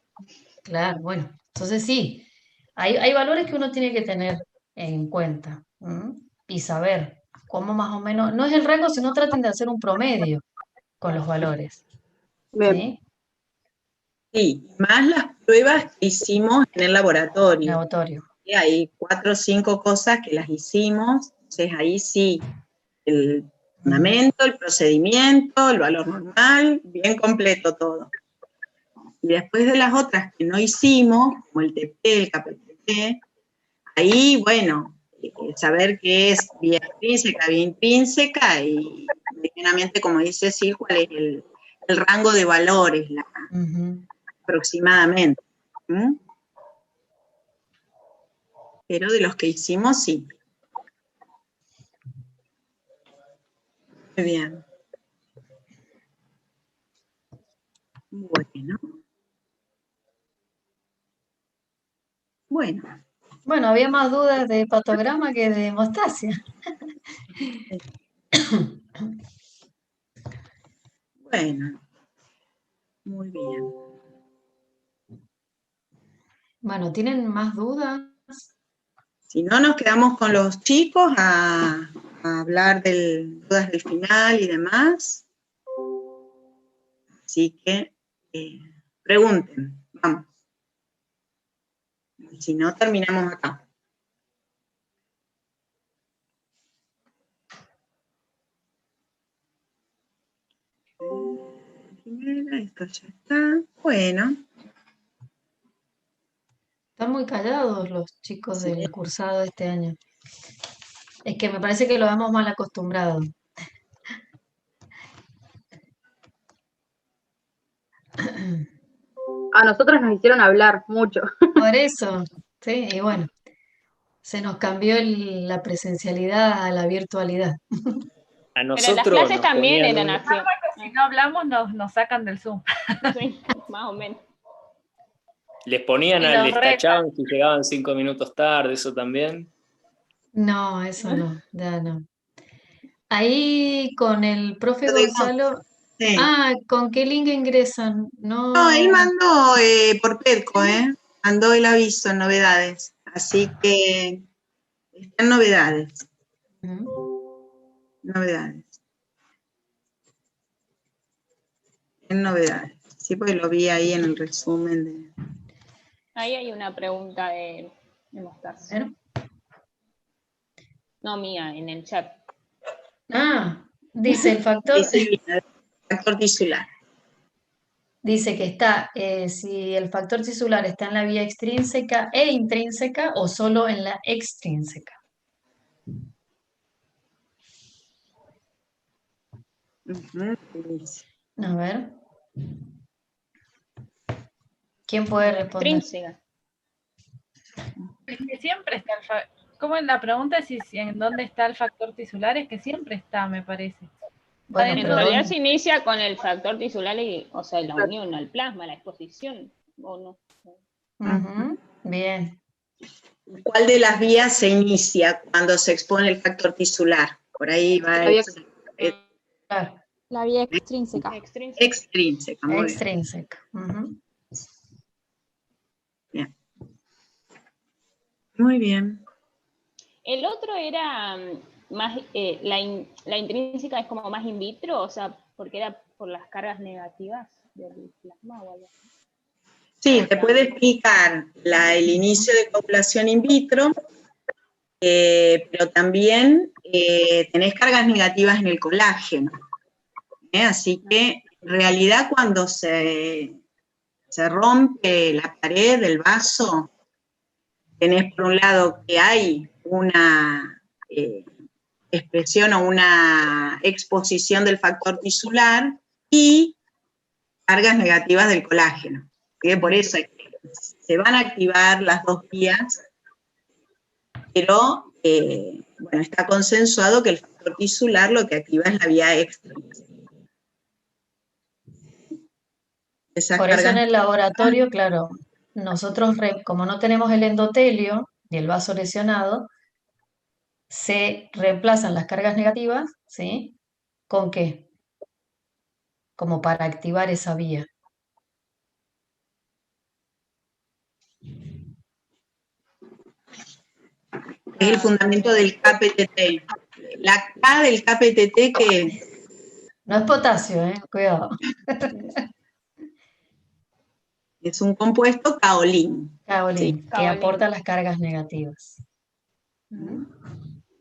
Claro, bueno, entonces sí, hay valores que uno tiene que tener en cuenta y saber cómo más o menos, no es el rango, sino traten de hacer un promedio con los valores, Bien. ¿sí? Sí, más pruebas que hicimos en el laboratorio. Laboratorio. Y hay 4 o 5 cosas que las hicimos, entonces ahí sí, el fundamento, el procedimiento, el valor normal, bien completo todo. Y después de las otras que no hicimos, como el TP, el KPTT, ahí, bueno, saber qué es vía extrínseca, vía intrínseca, y medianamente, como dice Sil, cuál es el rango de valores, aproximadamente. Pero de los que hicimos, sí. Muy bien. Bueno. Bueno. Bueno, había más dudas de patograma que de hemostasia. Bueno. Muy bien. Bueno, ¿tienen más dudas? Si no, nos quedamos con los chicos a hablar de dudas del final y demás. Así que pregunten, vamos. Si no, terminamos acá. Primera, esto ya está. Bueno. Están muy callados los chicos Sí. del cursado de este año. Es que me parece que lo hemos mal acostumbrado. A nosotros nos hicieron hablar mucho. Por eso, sí, y bueno, se nos cambió la presencialidad a la virtualidad. A Pero las nosotros clases nos también ponían eran así. Si no hablamos, nos sacan del Zoom. Sí, más o menos. les ponían, Y nos les retan. tachaban si llegaban 5 minutos tarde, eso también. No, eso no, ya no. Ahí con el profe Lo de Gonzalo, Sí. ¿con qué link ingresan? No, No, él mandó por Pedco, mandó el aviso en novedades. Así que están novedades. Novedades. En novedades. Sí, porque lo vi ahí en el resumen de. Ahí hay una pregunta de mostaza. No, mía, en el chat. dice el factor, Dice el factor tisular. dice que está, si el factor tisular está en la vía extrínseca e intrínseca o solo en la extrínseca. A ver. ¿Quién puede responder? Extrínseca. Es que siempre está ¿Cómo en la pregunta es si en dónde está el factor tisular? Es que siempre está, me parece. Bueno, En pero realidad ¿dónde? se inicia con el factor tisular, o sea, la unión al plasma, la exposición, ¿o no? Bien. ¿Cuál de las vías se inicia cuando se expone el factor tisular? Por ahí va La vía Claro. La vía extrínseca. extrínseca. Muy bien. Extrínseca. Bien. Muy bien. El otro era más, la intrínseca es como más in vitro, o sea, porque era por las cargas negativas del plasma o algo así. Sí, te puede explicar el inicio de copulación in vitro, pero también tenés cargas negativas en el colágeno. Así que, en realidad, cuando se rompe la pared del vaso, tenés por un lado que hay una expresión o una exposición del factor tisular y cargas negativas del colágeno. ¿Sí? Por eso se van a activar las dos vías, pero bueno, está consensuado que el factor tisular lo que activa es la vía extrínseca. Por eso en el laboratorio, claro, nosotros como no tenemos el endotelio y el vaso lesionado, se reemplazan las cargas negativas, ¿sí? ¿Con qué? Como para activar esa vía. Es el fundamento del KPTT. La K del KPTT que... No es potasio, cuidado. Es un compuesto kaolín. Kaolín, que Kaolín. aporta las cargas negativas.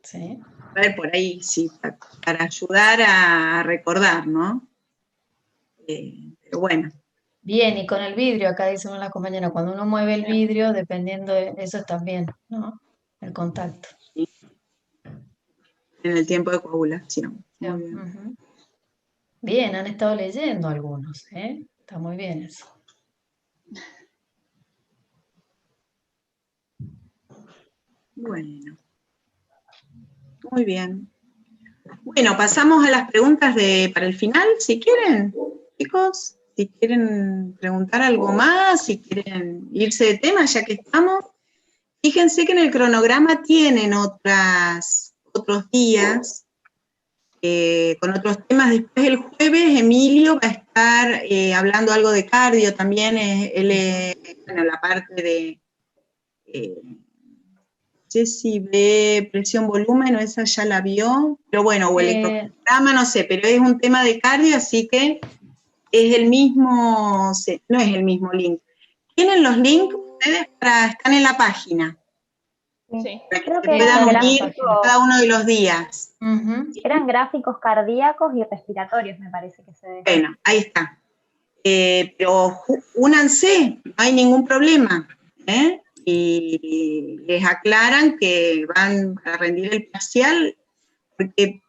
Sí. A ver, por ahí, sí, para ayudar a recordar, ¿no? Pero bueno. Bien, y con el vidrio, acá dice una de las compañeras, cuando uno mueve el vidrio, dependiendo de eso también, ¿no? El contacto. En el tiempo de coagulación. Sí. Muy bien. Ujú. Bien, han estado leyendo algunos, ¿eh? Está muy bien eso. Bueno. Muy bien. Bueno, pasamos a las preguntas para el final, si quieren, chicos. Si quieren preguntar algo más, si quieren irse de tema, ya que estamos. Fíjense que en el cronograma tienen otros días con otros temas. Después el jueves Emilio va a estar hablando algo de cardio también. Bueno, la parte de, no sé si ve presión volumen o esa ya la vio, pero bueno, o el cronograma, no sé, pero es un tema de cardio, así que es el mismo, no es el mismo link. ¿Tienen los links ustedes están en la página? Sí. Creo Que que puedan eran unir gráficos, cada uno de los días. eran gráficos cardíacos y respiratorios, me parece que se ve. Bueno, ahí está. Pero únanse, no hay ningún problema. Y les aclaran que van a rendir el parcial, porque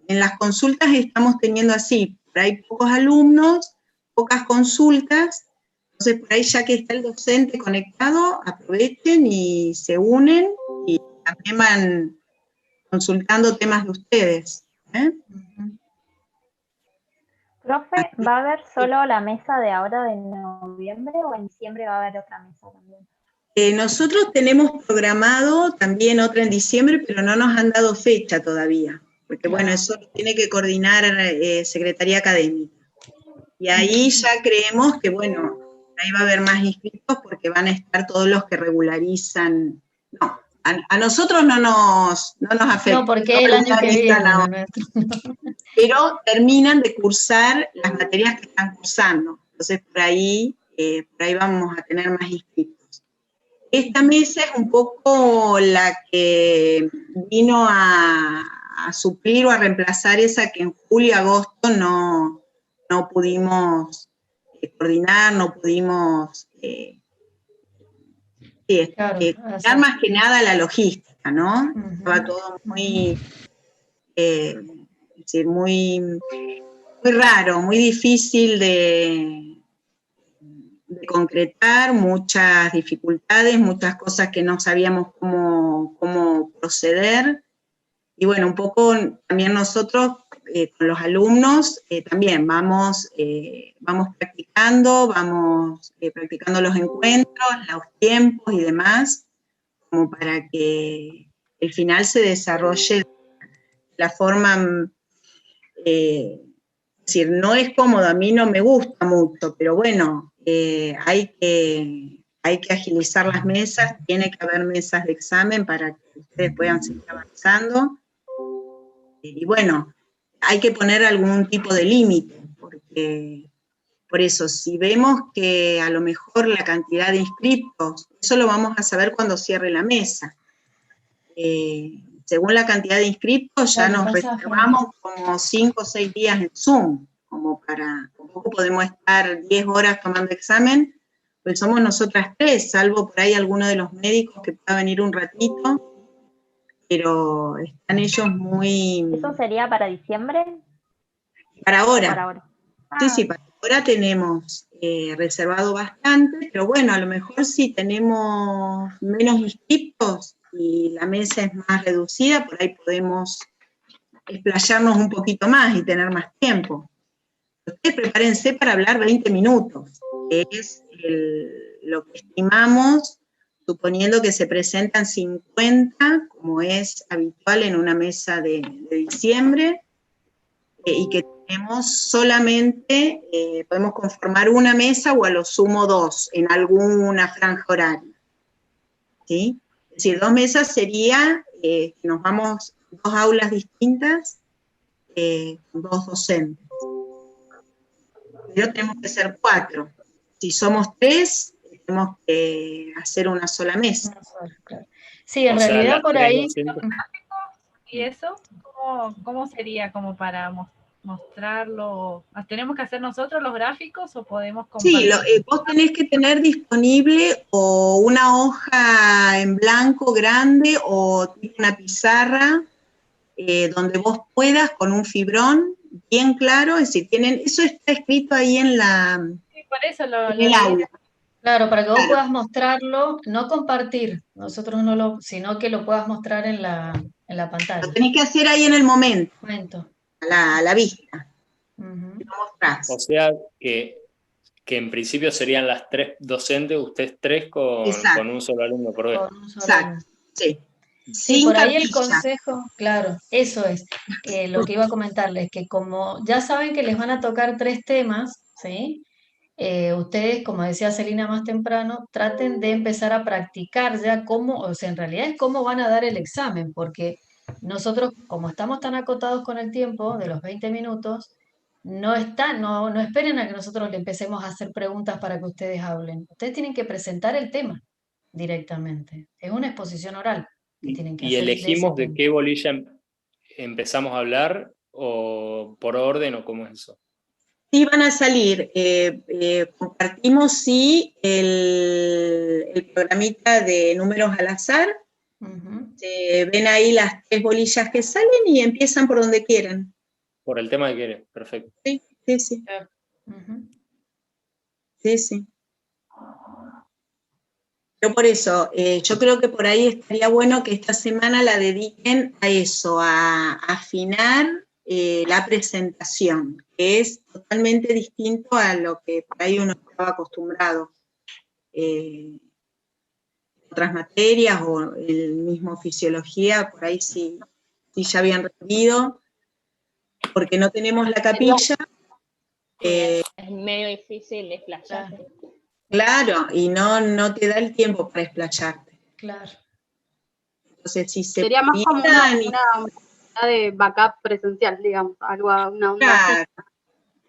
en las consultas estamos teniendo así, por ahí pocos alumnos, pocas consultas, entonces por ahí ya que está el docente conectado, aprovechen y se unen y también van consultando temas de ustedes. Profe, ¿va a haber solo la mesa de ahora de noviembre o en diciembre va a haber otra mesa también? Nosotros tenemos programado también otra en diciembre, pero no nos han dado fecha todavía, porque bueno, eso lo tiene que coordinar Secretaría Académica. Y ahí ya creemos que, bueno, ahí va a haber más inscritos porque van a estar todos los que regularizan. No, a nosotros no nos afecta. No, porque el año que viene, pero terminan de cursar las materias que están cursando. Entonces, por ahí vamos a tener más inscritos. Esta mesa es un poco la que vino a suplir o a reemplazar esa que en julio y agosto no pudimos coordinar, no pudimos dar más que nada la logística, ¿no? Estaba todo muy, muy raro, muy difícil de concretar, muchas dificultades, muchas cosas que no sabíamos cómo proceder. Y bueno, un poco también nosotros con los alumnos también vamos practicando, practicando los encuentros, los tiempos y demás, como para que el final se desarrolle de la forma, es decir, no es cómodo, a mí no me gusta mucho, pero bueno, hay que agilizar las mesas, tiene que haber mesas de examen para que ustedes puedan seguir avanzando. Y bueno, hay que poner algún tipo de límite, porque por eso, si vemos que a lo mejor la cantidad de inscritos, eso lo vamos a saber cuando cierre la mesa. Según la cantidad de inscritos, ya nos reservamos como 5 o 6 días en Zoom, como para, tampoco podemos estar 10 horas tomando examen, pues somos nosotras 3, salvo por ahí alguno de los médicos que pueda venir un ratito, pero están ellos muy... ¿Eso sería para diciembre? Para ahora. Para ahora. Sí, para ahora tenemos reservado bastante, pero bueno, a lo mejor si tenemos menos inscriptos y la mesa es más reducida, por ahí podemos explayarnos un poquito más y tener más tiempo. Ustedes prepárense para hablar 20 minutos, que es lo que estimamos, suponiendo que se presentan 50, como es habitual en una mesa de diciembre, y que tenemos solamente, podemos conformar una mesa o a lo sumo 2 en alguna franja horaria. ¿Sí? Es decir, 2 mesas sería que nos vamos 2 aulas distintas con 2 docentes. Pero tenemos que ser 4. si somos 3, tenemos que hacer una sola mesa. Claro. Sí, en O sea, realidad las por 3 ahí, docentes. ¿Y eso cómo sería como para mostrarlo? ¿Tenemos que hacer nosotros los gráficos o podemos Sí, compartir? vos tenés que tener disponible o una hoja en blanco grande o una pizarra donde vos puedas con un fibrón bien claro, es decir, eso está escrito ahí en Sí, por eso lo el leí. aula. claro, para que vos Claro. puedas mostrarlo, no compartir, nosotros no lo, sino que lo puedas mostrar en la pantalla. Lo tenés que hacer ahí en el momento, Momento. a la vista. Ujú. Lo mostrás. O sea, que en principio serían las 3 docentes, ustedes 3 Exacto. con un solo alumno por vez. Con un solo Exacto, alumno. sí. Sí, Sin por ahí el capilla. consejo, claro, eso es, que lo que iba a comentarles, que como ya saben que les van a tocar 3 temas, ¿sí? Ustedes, como decía Celina más temprano, traten de empezar a practicar ya cómo, o sea, en realidad es cómo van a dar el examen, porque nosotros, como estamos tan acotados con el tiempo de los 20 minutos, no esperen a que nosotros le empecemos a hacer preguntas para que ustedes hablen. Ustedes tienen que presentar el tema directamente. Es una exposición oral que tienen que ¿Y hacer de ese elegimos de tema. qué bolilla empezamos a hablar o por orden o cómo es eso? Sí van a salir, compartimos sí el programita de números al azar, Ujú. ven ahí las 3 bolillas que salen y empiezan por donde quieran. Por el tema que quieres, perfecto. Sí, sí, sí. Ujú. Sí, sí. Yo por eso, yo creo que por ahí estaría bueno que esta semana la dediquen a eso, a afinar la presentación, que es totalmente distinto a lo que por ahí uno estaba acostumbrado. Otras materias o el mismo fisiología, por ahí sí ya habían rendido, porque no tenemos la capilla. Es medio difícil desplayarse. Claro, y no te da el tiempo para explayarte. Claro. Entonces, si se Sería más como pudieran una modalidad de backup presencial, digamos, una onda así.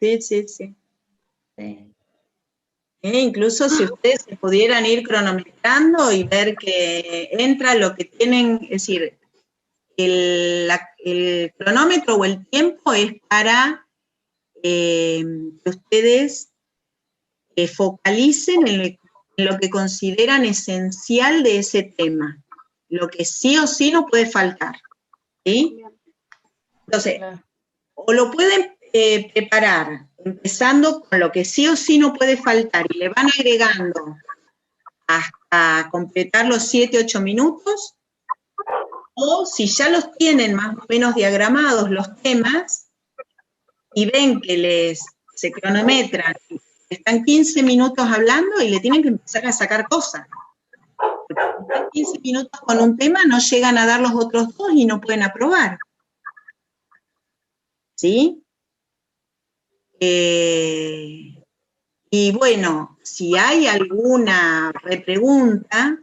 Sí, sí, sí. Sí. Incluso si ustedes se pudieran ir cronometrando y ver que entra lo que tienen, es decir, el cronómetro o el tiempo es para que ustedes focalicen en lo que consideran esencial de ese tema, lo que sí o sí no puede faltar, ¿sí? Entonces, o lo pueden preparar empezando con lo que sí o sí no puede faltar y le van agregando hasta completar los 7, 8 minutos, o si ya los tienen más o menos diagramados los temas y ven que se cronometran, están 15 minutos hablando y le tienen que empezar a sacar cosas. Porque si están 15 minutos con un tema, no llegan a dar los otros 2 y no pueden aprobar. ¿Sí? Y bueno, si hay alguna repregunta,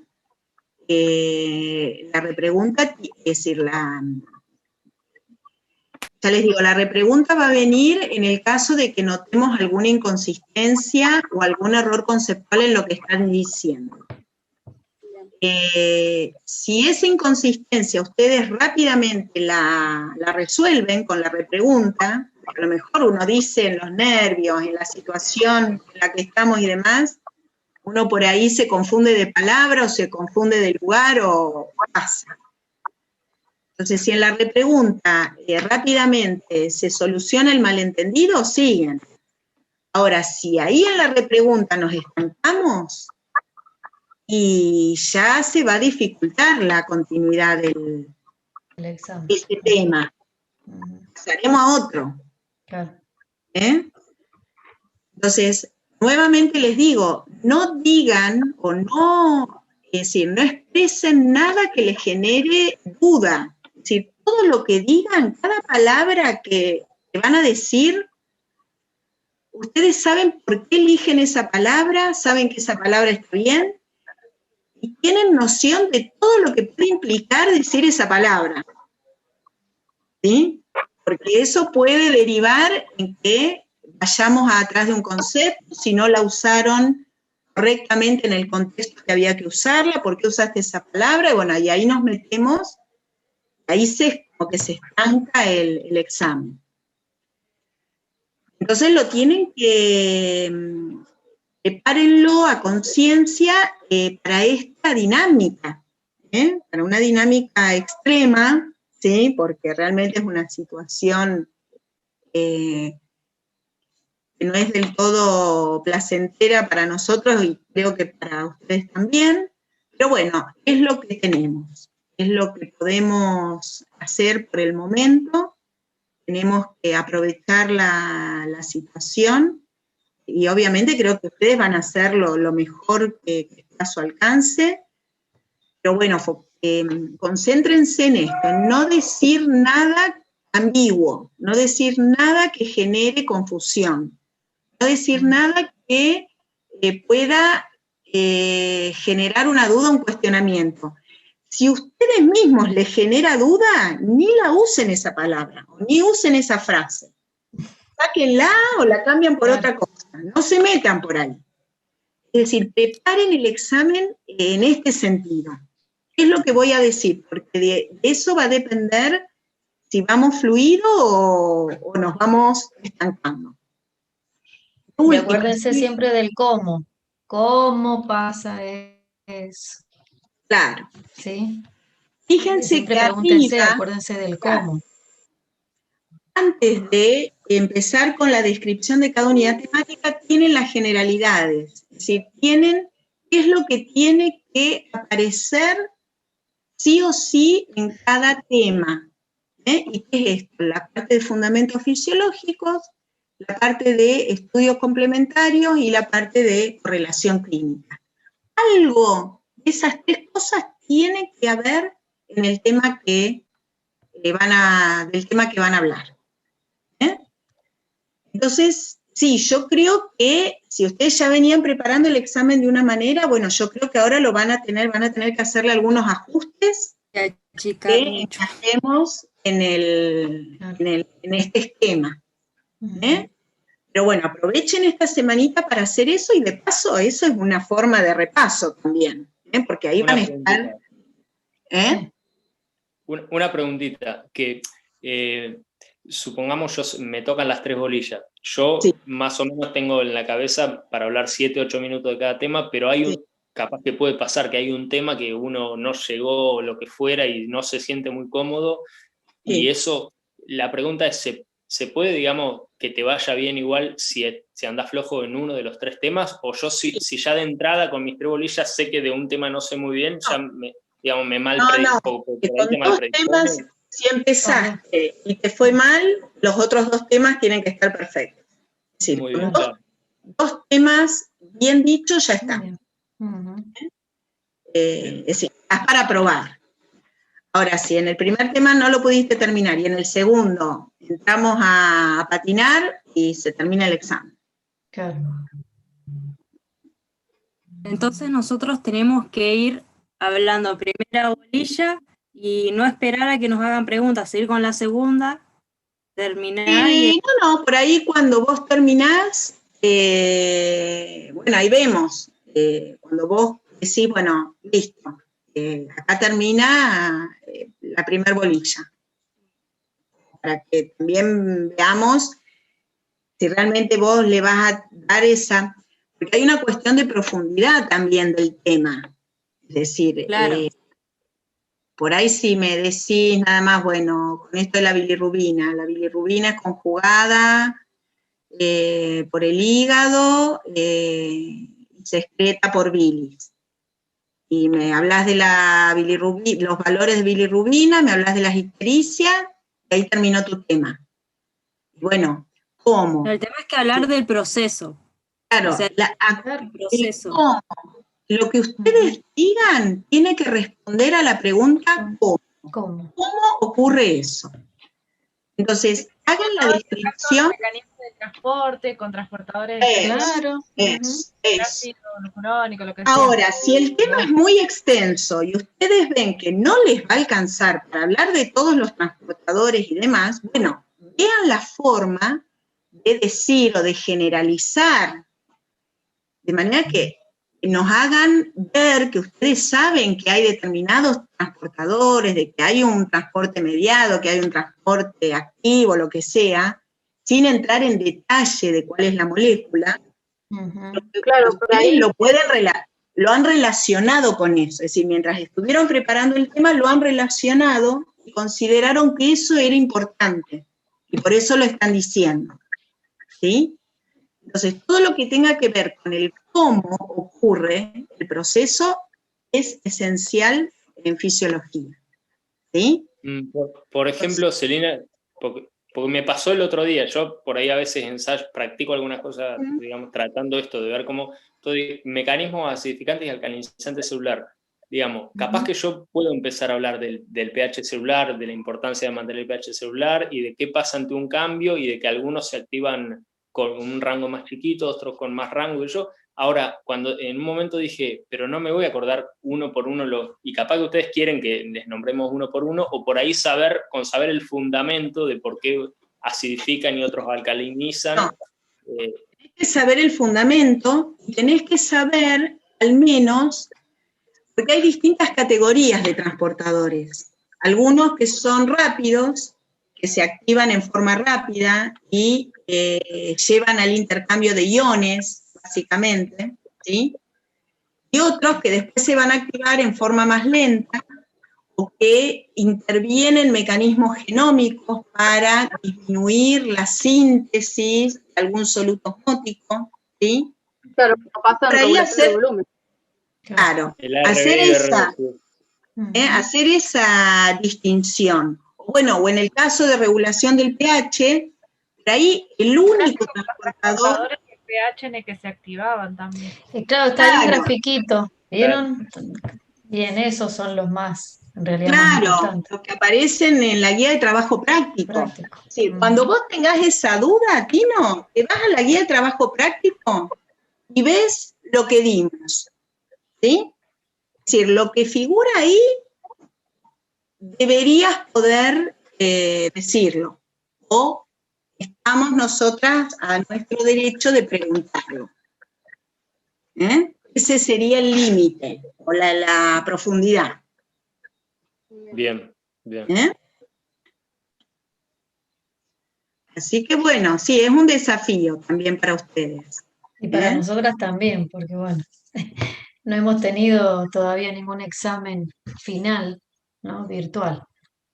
la repregunta, es decir, ya les digo, la repregunta va a venir en el caso de que notemos alguna inconsistencia o algún error conceptual en lo que están diciendo. Si esa inconsistencia ustedes rápidamente la resuelven con la repregunta, a lo mejor uno dice en los nervios, en la situación en la que estamos y demás, uno por ahí se confunde de palabra o se confunde de lugar o pasa. Entonces, si en la repregunta rápidamente se soluciona el malentendido, siguen. Ahora, si ahí en la repregunta nos estancamos, y ya se va a dificultar la continuidad de este tema. Pasaremos a otro. Claro. Entonces, nuevamente les digo, no digan o no, es decir, no expresen nada que les genere duda. Es decir, todo lo que digan, cada palabra que van a decir, ustedes saben por qué eligen esa palabra, saben que esa palabra está bien, y tienen noción de todo lo que puede implicar decir esa palabra. ¿Sí? Porque eso puede derivar en que vayamos atrás de un concepto, si no la usaron correctamente en el contexto que había que usarla, por qué usaste esa palabra, y bueno, y ahí nos metemos, ahí como que se estanca el examen. Entonces lo tienen que, prepárenlo a conciencia para esta dinámica, para una dinámica extrema, ¿sí? Porque realmente es una situación que no es del todo placentera para nosotros y creo que para ustedes también, pero bueno, es lo que tenemos, es lo que podemos hacer por el momento, tenemos que aprovechar la situación y obviamente creo que ustedes van a hacer lo mejor que está a su alcance, pero bueno, concéntrense en esto, en no decir nada ambiguo, no decir nada que genere confusión, no decir nada que pueda generar una duda, un cuestionamiento. Si ustedes mismos les genera duda, ni la usen esa palabra, ni usen esa frase. Sáquenla o la cambian por otra cosa, no se metan por ahí. Es decir, preparen el examen en este sentido. ¿Qué es lo que voy a decir? Porque de eso va a depender si vamos fluido o nos vamos estancando. Y acuérdense siempre del cómo. ¿Cómo pasa eso? Claro. ¿Sí? Fíjense que pregúntense, arriba, acuérdense del cómo. Antes de empezar con la descripción de cada unidad temática, tienen las generalidades. Es decir, tienen qué es lo que tiene que aparecer sí o sí en cada tema. ¿Y qué es esto? La parte de fundamentos fisiológicos, la parte de estudios complementarios y la parte de correlación clínica. Algo de esas tres cosas tiene que haber en el tema del tema que van a hablar. Entonces, sí, yo creo que si ustedes ya venían preparando el examen de una manera, bueno, yo creo que ahora van a tener que hacerle algunos ajustes que encajemos en este esquema. Pero bueno, aprovechen esta semanita para hacer eso y de paso eso es una forma de repaso también, porque ahí van a estar. Una preguntita, que supongamos me tocan las 3 bolillas. Yo más o menos tengo en la cabeza para hablar 7, 8 minutos de cada tema, pero hay capaz que puede pasar que hay un tema que uno no llegó o lo que fuera y no se siente muy cómodo, y eso, la pregunta es, ¿se puede, digamos, que te vaya bien igual si andás flojo en uno de los 3 temas? O yo si ya de entrada con mis 3 bolillas sé que de un tema no sé muy bien, ya me mal predispongo. Con 2 temas, si empezaste y te fue mal, los otros 2 temas tienen que estar perfectos. Es decir, muy bien, con 2 temas bien dichos ya está. Es decir, es para probar. Ahora, si en el primer tema no lo pudiste terminar y en el segundo entramos a patinar y se termina el examen. Claro. Entonces nosotros tenemos que ir hablando primera bolilla y no esperar a que nos hagan preguntas, seguir con la segunda, terminar. No, por ahí cuando vos terminás, bueno, ahí vemos, cuando vos decís, bueno, listo, acá termina la primer bolilla, para que también veamos si realmente vos le vas a dar esa, porque hay una cuestión de profundidad también del tema, es decir, claro. Por ahí si me decís nada más, bueno, con esto de la bilirrubina es conjugada por el hígado y se excreta por bilis. Y me hablas de los valores de bilirrubina, me hablas de la ictericia, y ahí terminó tu tema. Bueno, ¿cómo? Pero el tema es que hablar del proceso. Claro, o sea, el proceso. ¿Cómo? Lo que ustedes digan tiene que responder a la pregunta ¿cómo ocurre eso? Entonces, hagan la descripción. Mecanismos de transporte, con transportadores. Claro. Eso. Crónico, lo que sea. Ahora, si el tema es muy extenso y ustedes ven que no les va a alcanzar para hablar de todos los transportadores y demás, bueno, vean la forma de decir o de generalizar, de manera que nos hagan ver que ustedes saben que hay determinados transportadores, de que hay un transporte mediado, que hay un transporte activo, lo que sea, sin entrar en detalle de cuál es la molécula. Claro, por ahí Lo han relacionado con eso, es decir, mientras estuvieron preparando el tema, lo han relacionado y consideraron que eso era importante, y por eso lo están diciendo, ¿sí? Entonces, todo lo que tenga que ver con el cómo ocurre el proceso es esencial en fisiología, ¿sí? Por ejemplo, Celina, porque me pasó el otro día, yo por ahí a veces ensayo, practico algunas cosas, digamos, tratando esto de ver cómo todo mecanismos acidificantes y alcalinizantes celular. Digamos, capaz que yo puedo empezar a hablar del pH celular, de la importancia de mantener el pH celular y de qué pasa ante un cambio y de que algunos se activan con un rango más chiquito, otros con más rango. Ahora, cuando en un momento dije, pero no me voy a acordar uno por uno, y capaz que ustedes quieren que les nombremos uno por uno, o por ahí saber el fundamento de por qué acidifican y otros alcalinizan. No. Tenés que saber el fundamento, y tenés que saber, al menos, porque hay distintas categorías de transportadores. Algunos que son rápidos, que se activan en forma rápida y llevan al intercambio de iones, básicamente, ¿sí? Y otros que después se van a activar en forma más lenta o que intervienen mecanismos genómicos para disminuir la síntesis de algún soluto osmótico, ¿sí? Claro, pasa en regulación de volumen. Claro, hacer esa distinción. Bueno, o en el caso de regulación del pH, por ahí el único transportador... de pH en el que se activaban también. Claro, está ahí un grafiquito, ¿vieron? Y en esos son los más, en realidad, más importantes. Los que aparecen en la guía de trabajo práctico. Sí, cuando vos tengas esa duda, Tino, te vas a la guía de trabajo práctico y ves lo que dimos, ¿sí? Es decir, lo que figura ahí, deberías poder decirlo, o estamos nosotras a nuestro derecho de preguntarlo. Ese sería el límite, o la profundidad. Bien. Así que bueno, sí, es un desafío también para ustedes. Y para nosotras también, porque bueno, no hemos tenido todavía ningún examen final, ¿no? Virtual.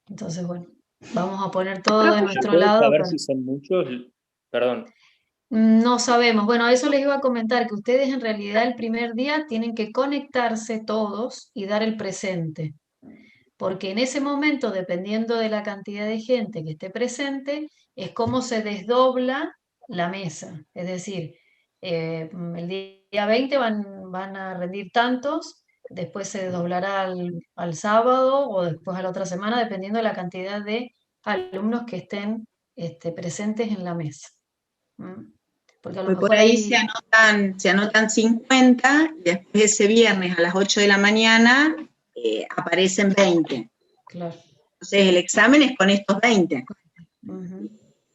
Entonces, bueno, vamos a poner todo de nuestro lado. A ver si son muchos, perdón. No sabemos. Bueno, eso les iba a comentar, que ustedes en realidad el primer día tienen que conectarse todos y dar el presente. Porque en ese momento, dependiendo de la cantidad de gente que esté presente, es como se desdobla la mesa. Es decir, el día 20 van a rendir tantos, después se desdoblará al sábado o después a la otra semana, dependiendo de la cantidad de alumnos que estén presentes en la mesa. Porque a lo mejor por ahí se anotan 50, y después ese viernes a las 8 de la mañana aparecen 20. Claro. Entonces el examen es con estos 20.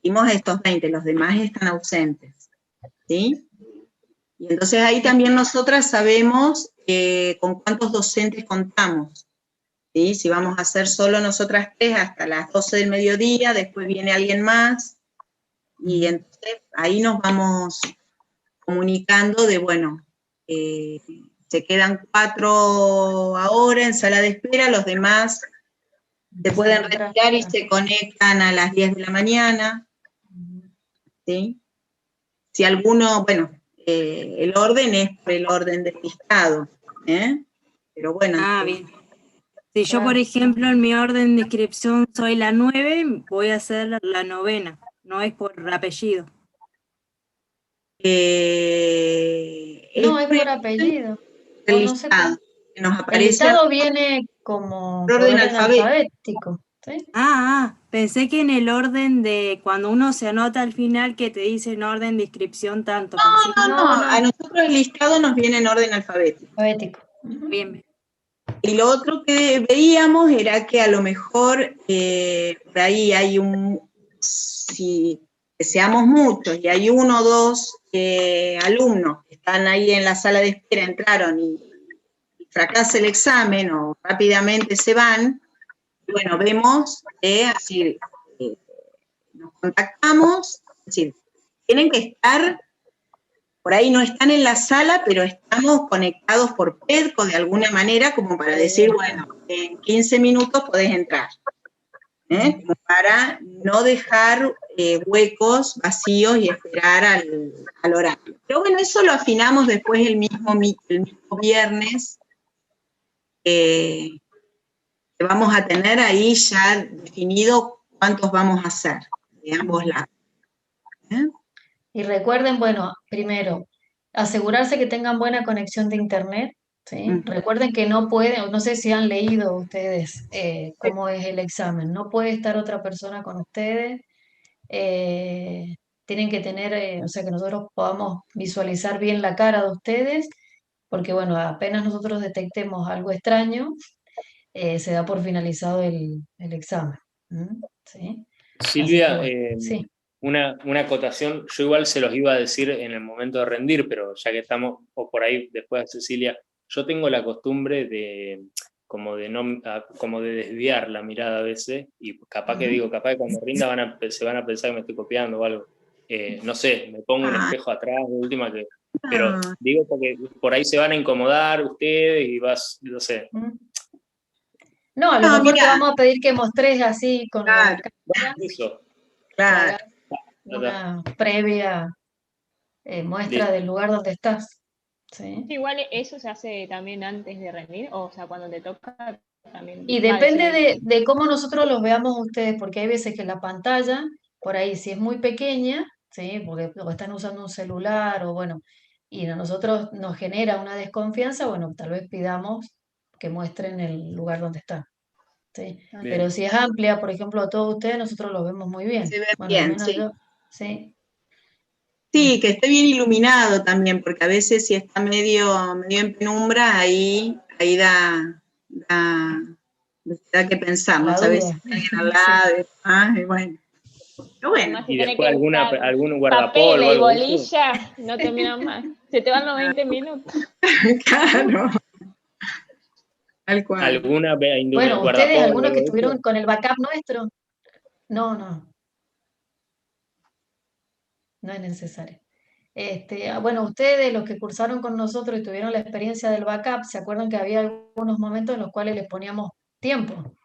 Hicimos estos 20, los demás están ausentes, ¿sí? Y entonces ahí también nosotras sabemos con cuántos docentes contamos, ¿sí? Si vamos a hacer solo nosotras 3 hasta las 12 del mediodía, después viene alguien más, y entonces ahí nos vamos comunicando de, bueno, se quedan 4 ahora en sala de espera, los demás se pueden retirar y se conectan a las 10 de la mañana, ¿sí? Si alguno, bueno, el orden es por el orden del listado, pero bueno. Bien. Si yo, por ejemplo, en mi orden de inscripción soy la 9, voy a hacer la 9ª, no es por apellido. No, es por apellido. El listado que nos aparece. El listado viene como por orden alfabético. ¿Sí? Pensé que en el orden de cuando uno se anota al final que te dice en orden de inscripción tanto. No, a nosotros el listado nos viene en orden alfabético. Bien. Y lo otro que veíamos era que a lo mejor por ahí hay si que seamos muchos y hay 1 o 2 alumnos que están ahí en la sala de espera, entraron y fracasa el examen o rápidamente se van, bueno, vemos, así, nos contactamos, es decir, tienen que estar, por ahí no están en la sala, pero estamos conectados por PEDCO de alguna manera, como para decir, bueno, en 15 minutos podés entrar. Como para no dejar huecos vacíos y esperar al horario. Pero bueno, eso lo afinamos después el mismo viernes, que vamos a tener ahí ya definido cuántos vamos a hacer de ambos lados. Y recuerden, bueno, primero, asegurarse que tengan buena conexión de internet, ¿sí? Recuerden que no pueden, no sé si han leído ustedes cómo es el examen, no puede estar otra persona con ustedes, tienen que tener, o sea, que nosotros podamos visualizar bien la cara de ustedes, porque bueno, apenas nosotros detectemos algo extraño, se da por finalizado el examen. ¿Sí? Silvia, Bueno, sí. una acotación, yo igual se los iba a decir en el momento de rendir, pero ya que estamos, o por ahí después de Cecilia, yo tengo la costumbre de como de desviar la mirada a veces, y capaz que digo, capaz que cuando rinda se van a pensar que me estoy copiando o algo. No sé, me pongo un espejo atrás de última que... Pero digo porque por ahí se van a incomodar ustedes y no sé. No, a lo mejor te vamos a pedir que mostres así con la cámara. Claro. Una previa muestra del lugar donde estás. ¿Sí? Igual eso se hace también antes de rendir, o sea, cuando te toca también. Y depende de cómo nosotros los veamos ustedes, porque hay veces que la pantalla, por ahí, si es muy pequeña, ¿sí? Porque o están usando un celular, o bueno, y a nosotros nos genera una desconfianza, bueno, tal vez pidamos que muestren el lugar donde están. ¿Sí? Pero si es amplia, por ejemplo, a todos ustedes, nosotros lo vemos muy bien. Se ve bueno, bien, al menos sí. yo, sí. Sí, que esté bien iluminado también, porque a veces si está medio en penumbra, ahí da que pensar, ¿no? A veces alguien al lado, y bueno. Pero bueno. Además, si y tiene después que algún guardapolvo papel o y algo bolilla, no terminan más. Se te van los 20 minutos. Claro. Tal cual. ¿Alguna Bueno, ustedes, algunos que estuvieron con el backup nuestro, no es necesario. Bueno, ustedes, los que cursaron con nosotros y tuvieron la experiencia del backup, ¿se acuerdan que había algunos momentos en los cuales les poníamos tiempo?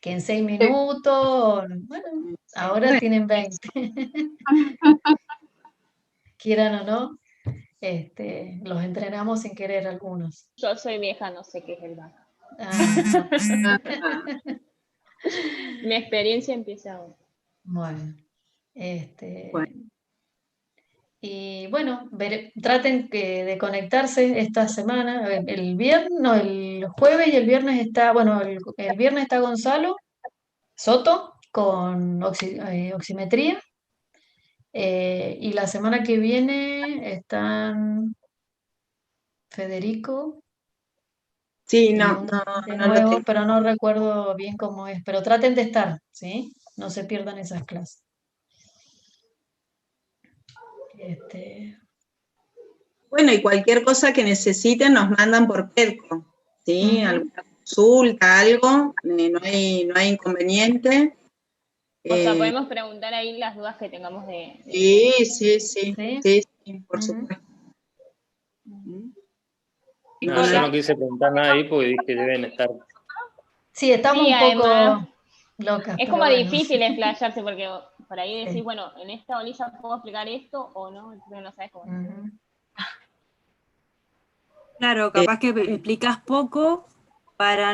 Que en 6 minutos, bueno, ahora tienen 20. Quieran o no, los entrenamos sin querer algunos. Yo soy vieja, no sé qué es el backup. Mi experiencia empieza ahora. Bueno, y bueno, traten de conectarse esta semana. El jueves y el viernes está, bueno, el viernes está Gonzalo Soto con oximetría. Y la semana que viene están Federico. Sí, no lo tengo. pero no recuerdo bien cómo es. Pero traten de estar, ¿sí? No se pierdan esas clases. Bueno, y cualquier cosa que necesiten nos mandan por PEDCO, ¿sí? Alguna consulta, algo, no hay inconveniente. O sea, podemos preguntar ahí las dudas que tengamos de... Sí, por supuesto. No, yo no quise preguntar nada ahí porque dije deben estar... Sí, estamos un poco además, locas. Es como difícil explayarse porque por ahí decís, bueno, en esta bolilla puedo explicar esto o no, entonces no sabes cómo. Claro, capaz que explicas poco para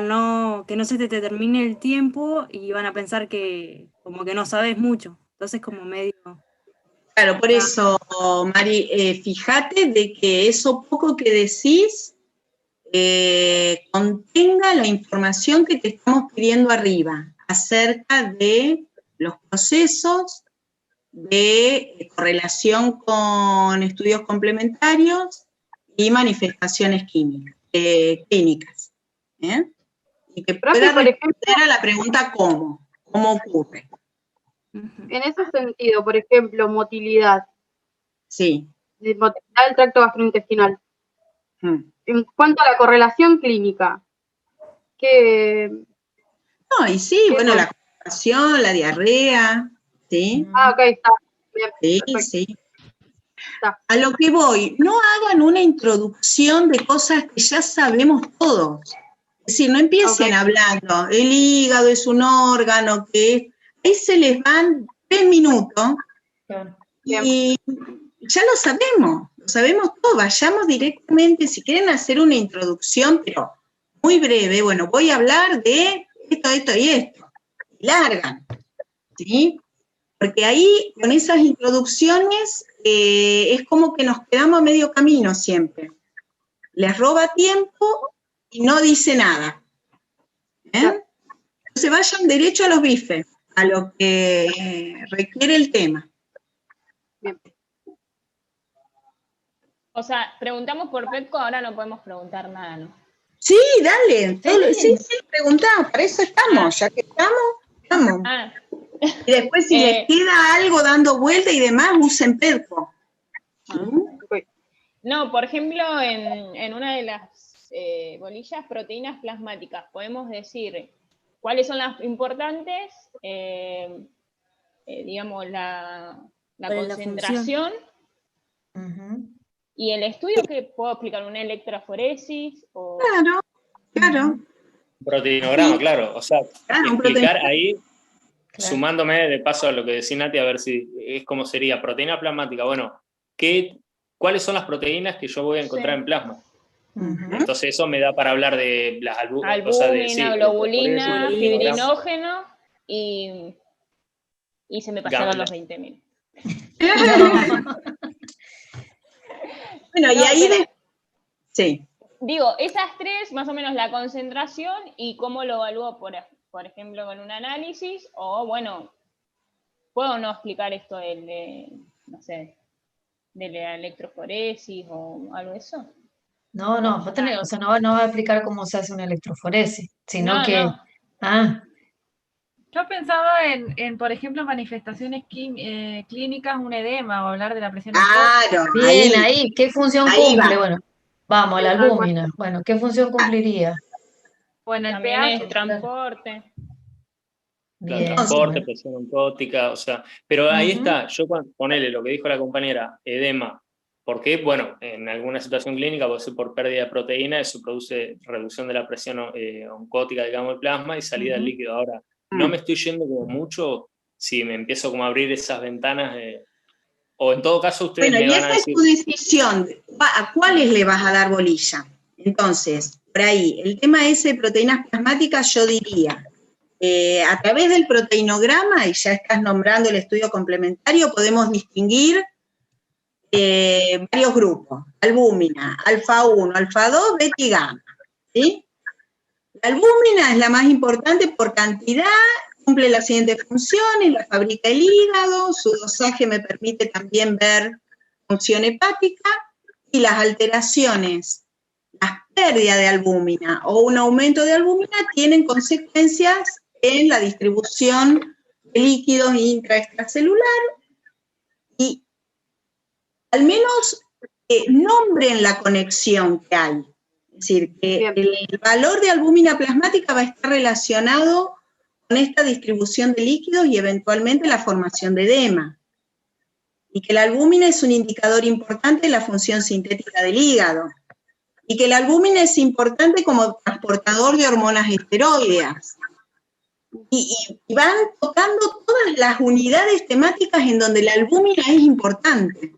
que no se te termine el tiempo y van a pensar que como que no sabes mucho. Entonces como medio... Claro, por eso, Mari, fíjate de que eso poco que decís contenga la información que te estamos pidiendo arriba acerca de los procesos de correlación con estudios complementarios y manifestaciones clínicas. Y que pueda responder a la pregunta ¿cómo ocurre? En ese sentido, por ejemplo, motilidad. Sí. Motilidad del tracto gastrointestinal. En cuanto a la correlación clínica, que... No, y sí, bueno, la constipación, la diarrea, ¿sí? Ah, ok, está. Bien, sí, perfecto. sí. A lo que voy, no hagan una introducción de cosas que ya sabemos todos. Es decir, no empiecen hablando, el hígado es un órgano que... Ahí se les van 3 minutos y ya lo sabemos todo. Vayamos directamente, si quieren hacer una introducción, pero muy breve, bueno, voy a hablar de esto y esto. Y largan, ¿sí? Porque ahí, con esas introducciones, es como que nos quedamos a medio camino siempre. Les roba tiempo y no dice nada. Entonces vayan derecho a los bifes, a lo que requiere el tema. O sea, preguntamos por PEPCO, ahora no podemos preguntar nada, ¿no? Sí, dale. Sí, preguntamos, para eso estamos. Ya que estamos. Y después si les queda algo dando vuelta y demás, usen PEPCO. No, por ejemplo, en una de las bolillas, proteínas plasmáticas, podemos decir cuáles son las importantes, digamos, la concentración. Y el estudio que puedo explicar, una electroforesis o... Claro. Proteinograma, claro. O sea, explicar ahí, Claro. sumándome de paso a lo que decía Nati, a ver si es como sería proteína plasmática. Bueno, ¿cuáles son las proteínas que yo voy a encontrar en plasma? Entonces eso me da para hablar de las albúmina, globulina, fibrinógeno y se me pasaron los 20.000. Bueno, y ahí sí. Digo, esas tres, más o menos la concentración y cómo lo evalúo, por ejemplo, con un análisis, o bueno, puedo no explicar esto no sé, de la electroforesis o algo de eso. No, vos tenés, o sea, no va a explicar cómo se hace una electroforesis, sino que... No. Yo pensaba en, por ejemplo, manifestaciones clínicas, un edema, o hablar de la presión Claro, bien, ahí, ¿qué función cumple? Va. Bueno, vamos, la albúmina. Bueno, ¿qué función cumpliría? Bueno, el También pH. es transporte. Claro, Bien, transporte, bueno. presión oncótica, o sea, pero ahí está, yo ponele lo que dijo la compañera, edema, porque, bueno, en alguna situación clínica puede ser por pérdida de proteína, eso produce reducción de la presión oncótica, digamos, del plasma y salida del líquido. Ahora, no me estoy yendo como mucho si me empiezo como a abrir esas ventanas, o en todo caso ustedes me van a decir... Bueno, y esa es tu decisión, ¿a cuáles le vas a dar bolilla? Entonces, por ahí, el tema ese de proteínas plasmáticas, yo diría... a través del proteinograma, y ya estás nombrando el estudio complementario, podemos distinguir varios grupos, albúmina, alfa 1, alfa 2, beta y gamma, ¿sí? La albúmina es la más importante por cantidad, cumple las siguientes funciones, la fabrica el hígado, su dosaje me permite también ver función hepática, y las alteraciones, las pérdidas de albúmina o un aumento de albúmina tienen consecuencias en la distribución de líquidos intraextracelular, y al menos nombren la conexión que hay. Es decir, que el valor de albúmina plasmática va a estar relacionado con esta distribución de líquidos y eventualmente la formación de edema. Y que la albúmina es un indicador importante de la función sintética del hígado. Y que la albúmina es importante como transportador de hormonas esteroideas. Y van tocando todas las unidades temáticas en donde la albúmina es importante.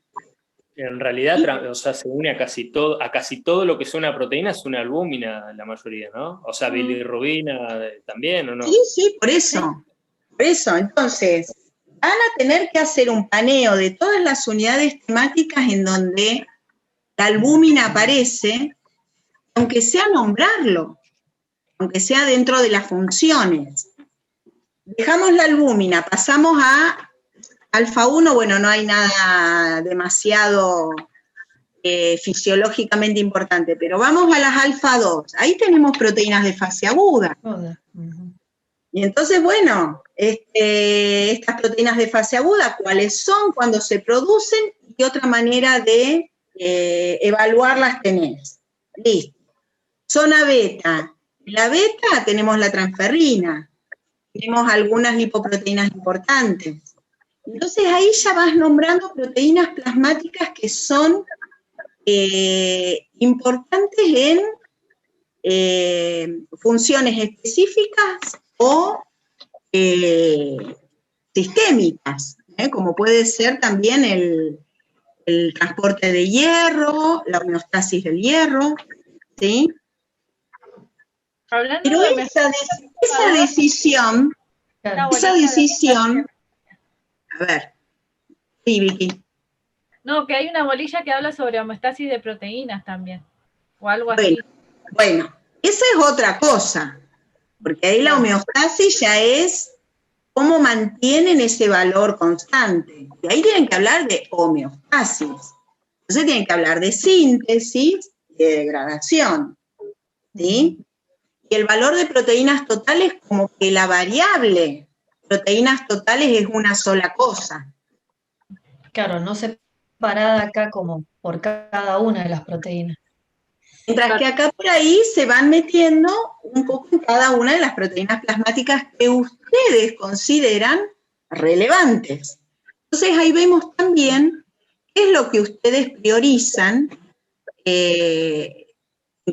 En realidad, o sea, se une a casi todo lo que es una proteína, es una albúmina la mayoría, ¿no? O sea, bilirrubina también, ¿o no? Sí, por eso. Por eso, entonces, van a tener que hacer un paneo de todas las unidades temáticas en donde la albúmina aparece, aunque sea nombrarlo, aunque sea dentro de las funciones. Dejamos la albúmina, pasamos a alfa 1, bueno, no hay nada demasiado fisiológicamente importante, pero vamos a las alfa 2. Ahí tenemos proteínas de fase aguda. Y entonces, bueno, estas proteínas de fase aguda, ¿cuáles son? ¿Cuándo se producen? ¿Y otra manera de evaluarlas tenés? Listo. Zona beta. En la beta tenemos la transferrina, tenemos algunas lipoproteínas importantes. Entonces ahí ya vas nombrando proteínas plasmáticas que son importantes en funciones específicas o sistémicas, como puede ser también el transporte de hierro, la homeostasis del hierro, ¿sí? Hablando Pero de esa decisión, Claro. a ver, sí, Vicky. No, que hay una bolilla que habla sobre homeostasis de proteínas también, o algo así. Bueno, esa es otra cosa, porque ahí la homeostasis ya es cómo mantienen ese valor constante. Y ahí tienen que hablar de homeostasis. Entonces tienen que hablar de síntesis y de degradación, ¿sí? Y el valor de proteínas totales, como que la variable proteínas totales es una sola cosa. Claro, no separada acá como por cada una de las proteínas. Mientras que acá por ahí se van metiendo un poco en cada una de las proteínas plasmáticas que ustedes consideran relevantes. Entonces ahí vemos también qué es lo que ustedes priorizan en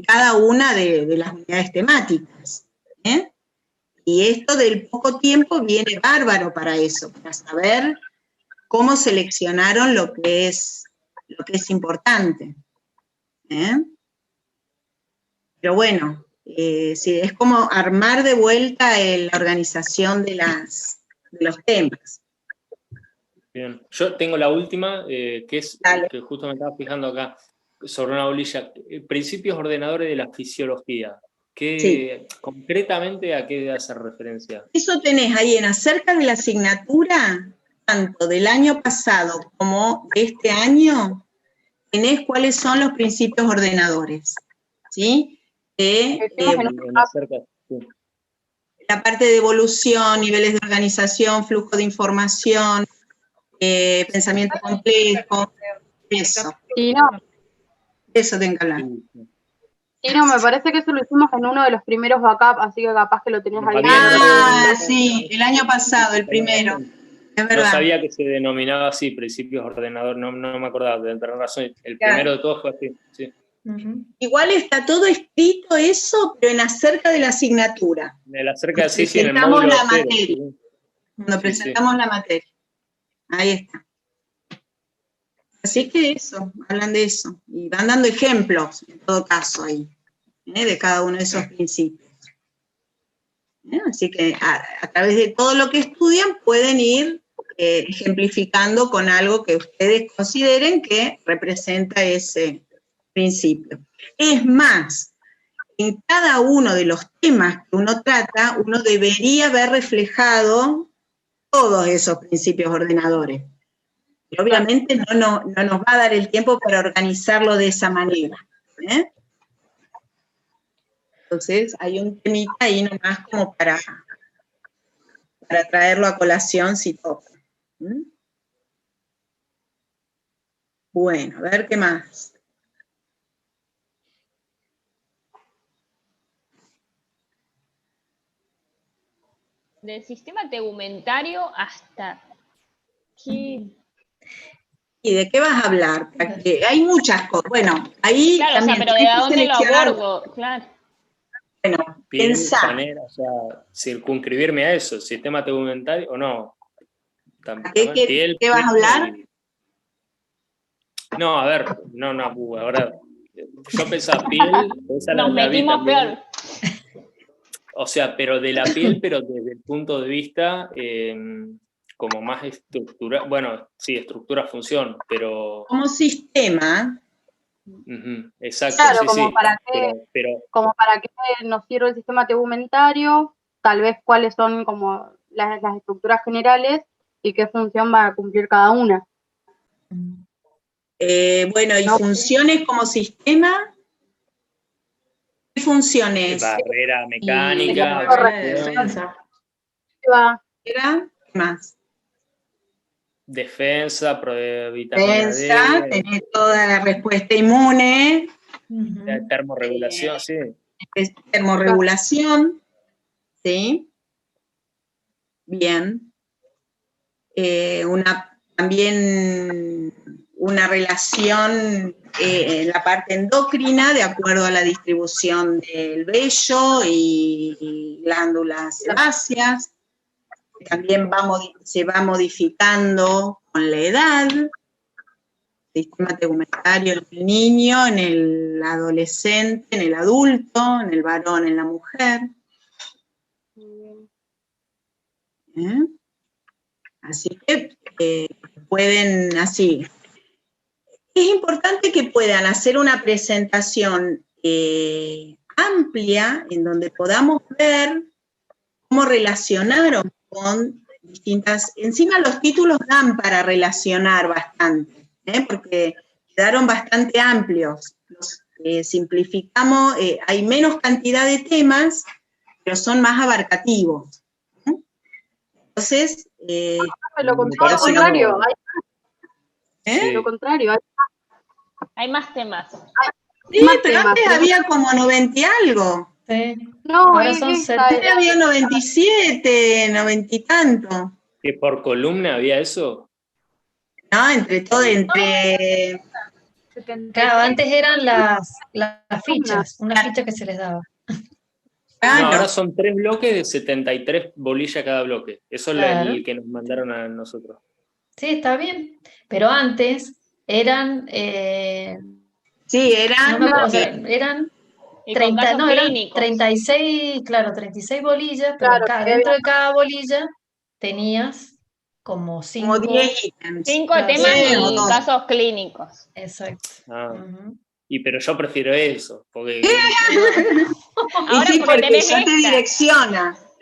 cada una de las unidades temáticas. Y esto del poco tiempo viene bárbaro para eso, para saber cómo seleccionaron lo que es importante. Pero bueno, sí, es como armar de vuelta la organización de los temas. Bien, yo tengo la última, que es Dale. que justo me estaba fijando acá, sobre una bolilla. Principios ordenadores de la fisiología. Concretamente, ¿a qué hace referencia? Eso tenés ahí en acerca de la asignatura, tanto del año pasado como de este año, tenés cuáles son los principios ordenadores, ¿sí? La parte de evolución, niveles de organización, flujo de información, pensamiento complejo, eso. Y no, Eso tengo que hablar. y no, me parece que eso lo hicimos en uno de los primeros backups, así que capaz que lo tenías ahí. Ah, sí, el año pasado, el primero. Es verdad. No sabía que se denominaba así, principios ordenador, no me acordaba, de tener razón. El primero de todos fue así, sí. Igual está todo escrito eso, pero en acerca de la asignatura. En acerca, sí, en el Presentamos módulo la 0, materia. sí. Cuando presentamos la materia. Ahí está. Así que eso, hablan de eso. Y van dando ejemplos, en todo caso, ahí, de cada uno de esos principios. Así que a través de todo lo que estudian pueden ir ejemplificando con algo que ustedes consideren que representa ese principio. Es más, en cada uno de los temas que uno trata, uno debería ver reflejado todos esos principios ordenadores. Pero obviamente no nos va a dar el tiempo para organizarlo de esa manera. Entonces hay un temita ahí nomás como para traerlo a colación si toca. Bueno, a ver qué más. Del sistema tegumentario hasta... ¿Qué? ¿Y de qué vas a hablar? Porque hay muchas cosas. Bueno, ahí claro, también pero ¿de dónde lo abordo? Claro. Bueno, pensar. O sea, circunscribirme a eso, sistema tegumentario o no. ¿Qué vas a hablar? No, a ver, ahora yo pensaba piel, nos metimos peor. O sea, pero de la piel, pero desde el punto de vista como más estructural, bueno, sí, estructura-función, pero... Como sistema. Exacto, claro, sí, como sí. Como para qué nos sirve el sistema tegumentario, tal vez cuáles son como las estructuras generales y qué función va a cumplir cada una. Bueno, y funciones como sistema. ¿Qué funciones? Barrera mecánica. Barrera de defensa. va. ¿Era? ¿Qué más? Defensa, vitamina Defensa, D, tenés toda la respuesta inmune, termorregulación, sí. termorregulación, ¿sí? Bien. También una relación en la parte endocrina de acuerdo a la distribución del vello y glándulas sebáceas. También se va modificando con la edad, sistema tegumentario en el niño, en el adolescente, en el adulto, en el varón, en la mujer. Así que pueden, así. Es importante que puedan hacer una presentación amplia en donde podamos ver cómo relacionaron con distintas, encima los títulos dan para relacionar bastante, porque quedaron bastante amplios. Los simplificamos, hay menos cantidad de temas, pero son más abarcativos. Entonces, lo contrario, Sí. lo contrario, Hay más temas. sí, pero antes había como 90 y algo. Sí. No, Ahora son Antes había 97, 90 y tanto. ¿Que por columna había eso? No, entre todo, entre... Claro, antes eran las fichas, una ficha que se les daba. Claro. No, ahora son 3 bloques de 73 bolillas cada bloque. Eso es Claro. el que nos mandaron a nosotros. Sí, está bien. Pero antes eran, Sí, no me acuerdo, o sea, eran Y con 30, casos no, eran clínicos. 36, claro, 36 bolillas, pero Claro, dentro de cada bolilla tenías como como 5. 10 ítems. 5 Claro, temas sí, o y dos. casos clínicos. Exacto. Ah. Ujú. Pero yo prefiero eso, porque Y Ahora sí, porque porque tenés ya te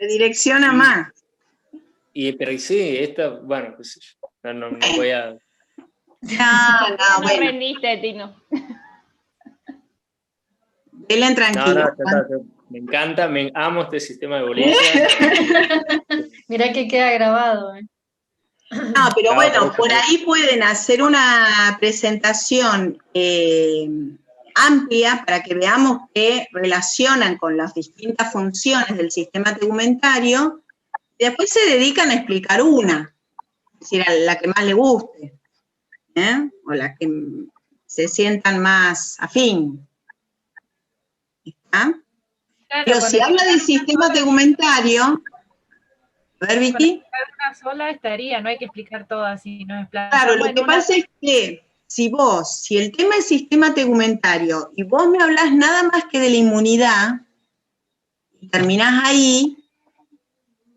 direcciona Sí. más. pero sí, bueno, qué sé yo. No voy a... No, no bueno, rendiste, Tino. denle tranquilo. No, me encanta, amo este sistema de bolillas. Mirá que queda grabado. No, pero No, bueno, por eso. ahí pueden hacer una presentación amplia para que veamos que relacionan con las distintas funciones del sistema tegumentario, y después se dedican a explicar una, es decir, a la que más le guste, o la que se sientan más afín. ¿Está? Claro, Pero con si habla del sistema tegumentario, a ver, Vicky. una sola estaría, no hay que explicar todas, sino es plan. Claro, lo que pasa es que si el tema es sistema tegumentario y vos me hablás nada más que de la inmunidad, y terminás ahí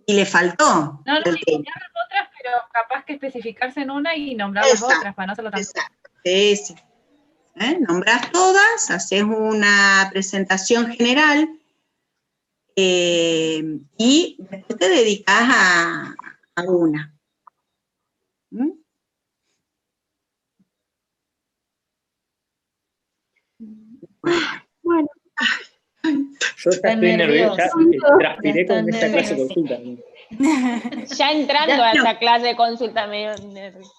y le faltó No, el tema. enseñar las otras, pero capaz que especificarse en una y nombrar las otras, para no hacerlo tan... Exacto, sí. Nombrás todas, haces una presentación general y después te dedicás a una. ¿Mm? Bueno. Yo ya estoy nervioso, transpiré con esta clase de consulta. Ya entrando a esta clase de consulta medio nervioso.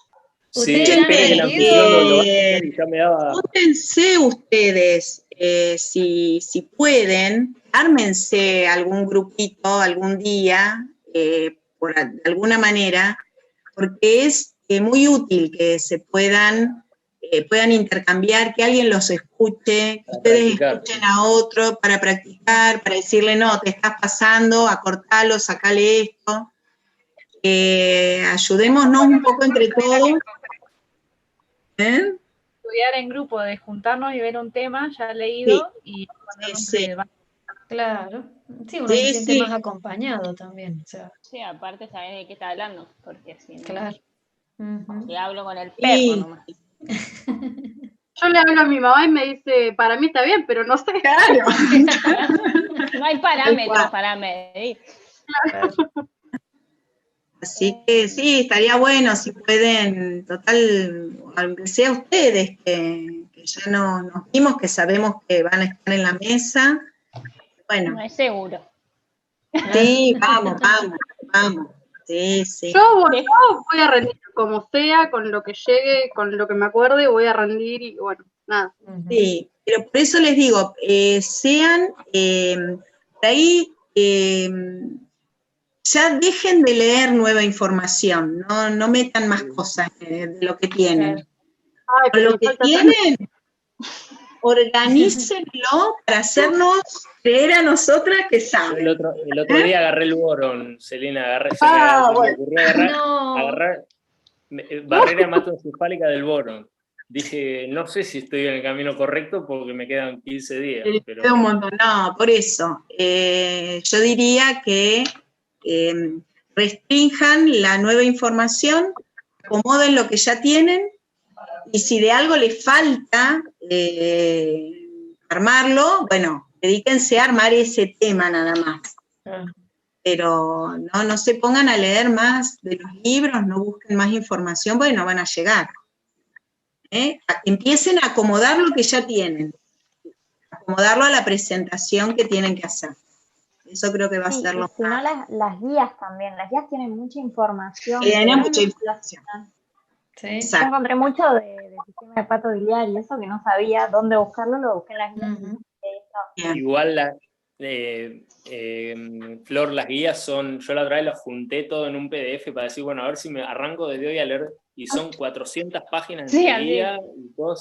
Sí, ¿Ustedes espero que la han función lo vaya a hacer y ya me daba... Júntense ustedes, si pueden, ármense algún grupito algún día, de alguna manera, porque es muy útil que se puedan intercambiar, que alguien los escuche, que ustedes escuchen a otro para practicar, para decirle, no, te estás pasando, acortalo, sacale esto. Ayudémonos un poco entre todos. Estudiar en grupo, de juntarnos y ver un tema ya leído y ponernos Claro. Sí, uno se siente más acompañado también. O sea. Sí, aparte sabes de qué está hablando, porque si no, claro. le hablo con el perro nomás. Yo le hablo a mi mamá y me dice, para mí está bien, pero no sé. Claro. No hay parámetros para medir. Claro. Así que sí, estaría bueno si pueden, total, aunque sea ustedes, que ya nos vimos, que sabemos que van a estar en la mesa. Bueno. No es seguro. Sí, vamos. Vamos. Sí, sí. Yo voy a rendir como sea, con lo que llegue, con lo que me acuerde, voy a rendir y bueno, nada. Sí, pero por eso les digo, sean, por ahí, ya dejen de leer nueva información, no metan más cosas de lo que tienen. Ay, Con pero lo me que falta tienen, organícenlo para hacernos creer a nosotras que Yo saben. el otro día agarré el boron, Celina, se me ocurrió agarrar barrera hematoencefálica del boron. Dije, no sé si estoy en el camino correcto porque me quedan 15 días. Pero... Un montón. No, por eso. Yo diría que restrinjan la nueva información, acomoden lo que ya tienen, y si de algo les falta armarlo, bueno, dedíquense a armar ese tema nada más. Pero no se pongan a leer más de los libros, no busquen más información, porque no van a llegar. Empiecen a acomodar lo que ya tienen, acomodarlo a la presentación que tienen que hacer. Eso creo que va a ser lo si no, las guías también, las guías tienen mucha información. Tienen mucha información. Sí. Yo encontré mucho del sistema de pato biliar y eso que no sabía dónde buscarlo, lo busqué en las guías. Igual Flor, las guías son, yo la otra vez las junté todo en un PDF para decir, bueno, a ver si me arranco desde hoy a leer, y son 400 páginas de guía, y todo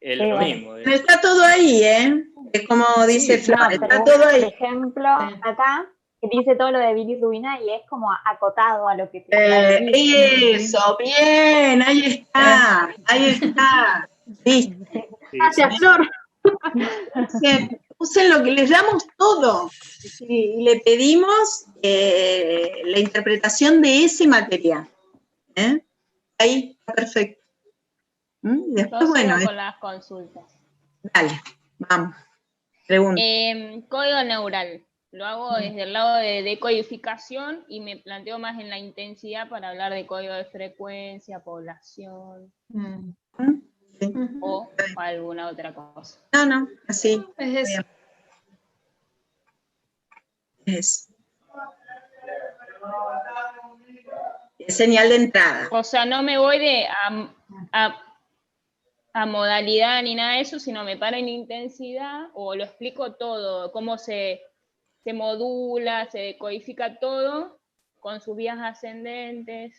es lo mismo. Pero está todo ahí, es como dice Flor, está todo ahí. Por ejemplo, acá dice todo lo de bilirrubina y es como acotado a lo que te eso, bien, ahí está. ¿Viste? Gracias, Flor. Usen lo que les damos todo. Y le pedimos la interpretación de ese material. Ahí está perfecto. Después, bueno. Con las consultas. Dale, vamos. Pregunta. Código neural. Lo hago desde el lado de decodificación y me planteo más en la intensidad para hablar de código de frecuencia, población. Sí. O alguna otra cosa. No, así. Es eso. Es señal de entrada. O sea, no me voy a modalidad ni nada de eso, sino me paro en intensidad o lo explico todo, cómo se modula, se decodifica todo con sus vías ascendentes.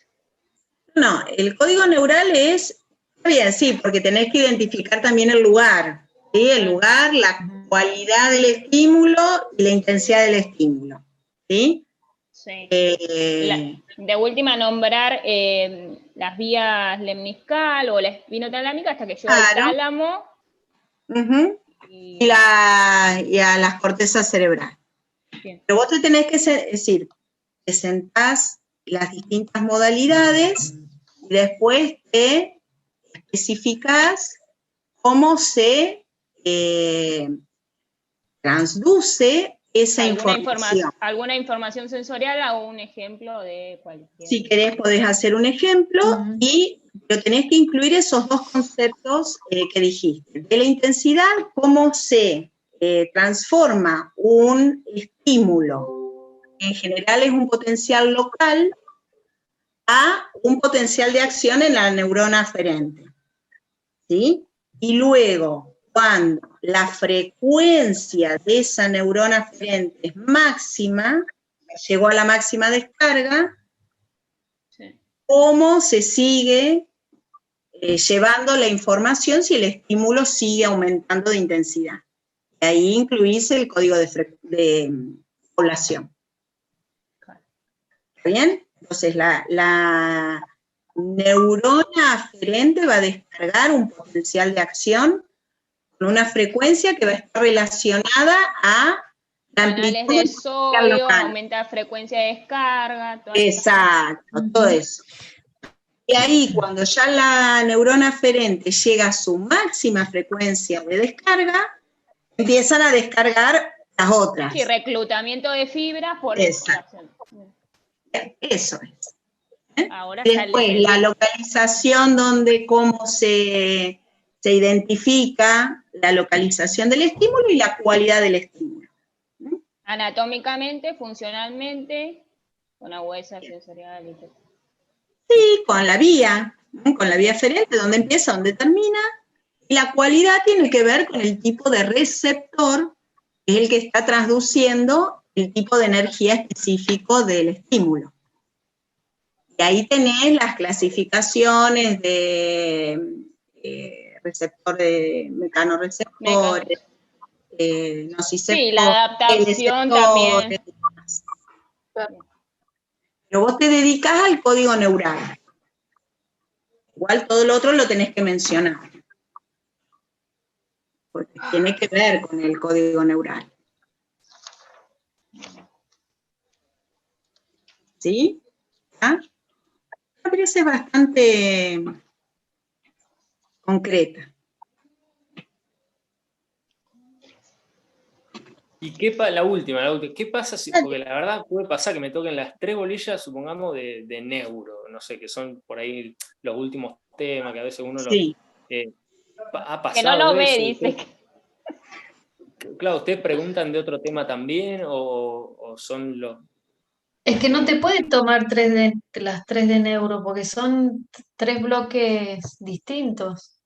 No, el código neural está bien, sí, porque tenés que identificar también el lugar, ¿sí? El lugar, la cualidad del estímulo y la intensidad del estímulo, ¿sí? Sí. De última, nombrar las vías lemniscal o la espinotalámica hasta que llegue al tálamo. Y a las cortezas cerebrales. Bien. Pero vos te tenés que decir, presentás las distintas modalidades y después te especificás cómo se transduce esa información. ¿Alguna información sensorial o un ejemplo de cualquier? Si querés podés hacer un ejemplo, pero tenés que incluir esos dos conceptos que dijiste. De la intensidad, cómo se transforma un estímulo, que en general es un potencial local, a un potencial de acción en la neurona aferente. ¿Sí? Y luego, cuando la frecuencia de esa neurona aferente es máxima, llegó a la máxima descarga, cómo se sigue llevando la información si el estímulo sigue aumentando de intensidad. Y ahí incluís el código de población. ¿Está bien? Entonces la neurona aferente va a descargar un potencial de acción con una frecuencia que va a estar relacionada a la amplitud canales de sodio, aumenta la frecuencia de descarga. Exacto, todo eso. Y ahí, cuando ya la neurona aferente llega a su máxima frecuencia de descarga, empiezan a descargar las otras. Sí, reclutamiento de fibras por Exacto. Eso es. Ahora después, la localización cómo se identifica la localización del estímulo y la cualidad del estímulo. Anatómicamente, funcionalmente, con agudeza sensorial y todo. Sí, con la vía aferente, donde empieza, donde termina. Y la cualidad tiene que ver con el tipo de receptor, que es el que está transduciendo el tipo de energía específico del estímulo. Y ahí tenés las clasificaciones de receptor de mecanorreceptores, nociceptores. Sí, la adaptación también. Pero vos te dedicás al código neural. Igual todo lo otro lo tenés que mencionar. Porque tiene que ver con el código neural. ¿Sí? ¿Ah? Me parece bastante concreta. ¿Y la última, qué pasa si, porque la verdad puede pasar que me toquen las 3 bolillas, supongamos, de neuro, no sé, que son por ahí los últimos temas que a veces uno Sí. ha pasado Que no lo ve, eso, dice. Claro, ¿ustedes preguntan de otro tema también o son los...? Es que no te pueden tomar las 3 de neuro porque son 3 bloques distintos.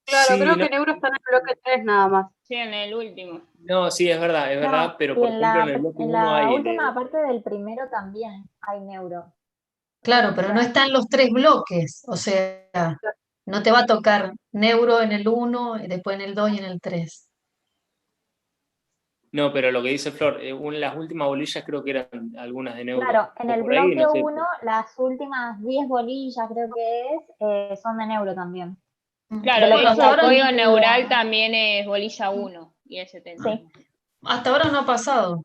Claro, Sí, creo no, que Neuro está en el bloque 3 nada más. Sí, en el último. no, sí, es verdad, No, pero y por en ejemplo en el bloque en 1 la hay... última parte del primero también hay neuro. Claro, pero no están los 3 bloques. O sea, no te va a tocar neuro en el 1, y después en el 2 y en el 3. No, pero lo que dice Flor, las últimas bolillas creo que eran algunas de neuro. Claro, en O el por ahí, bloque no sé. 1, las últimas 10 bolillas creo que son de neuro también. Claro, De lo y que es el la código química. neural también es bolilla 1 y es 70. Sí. Hasta ahora no ha pasado,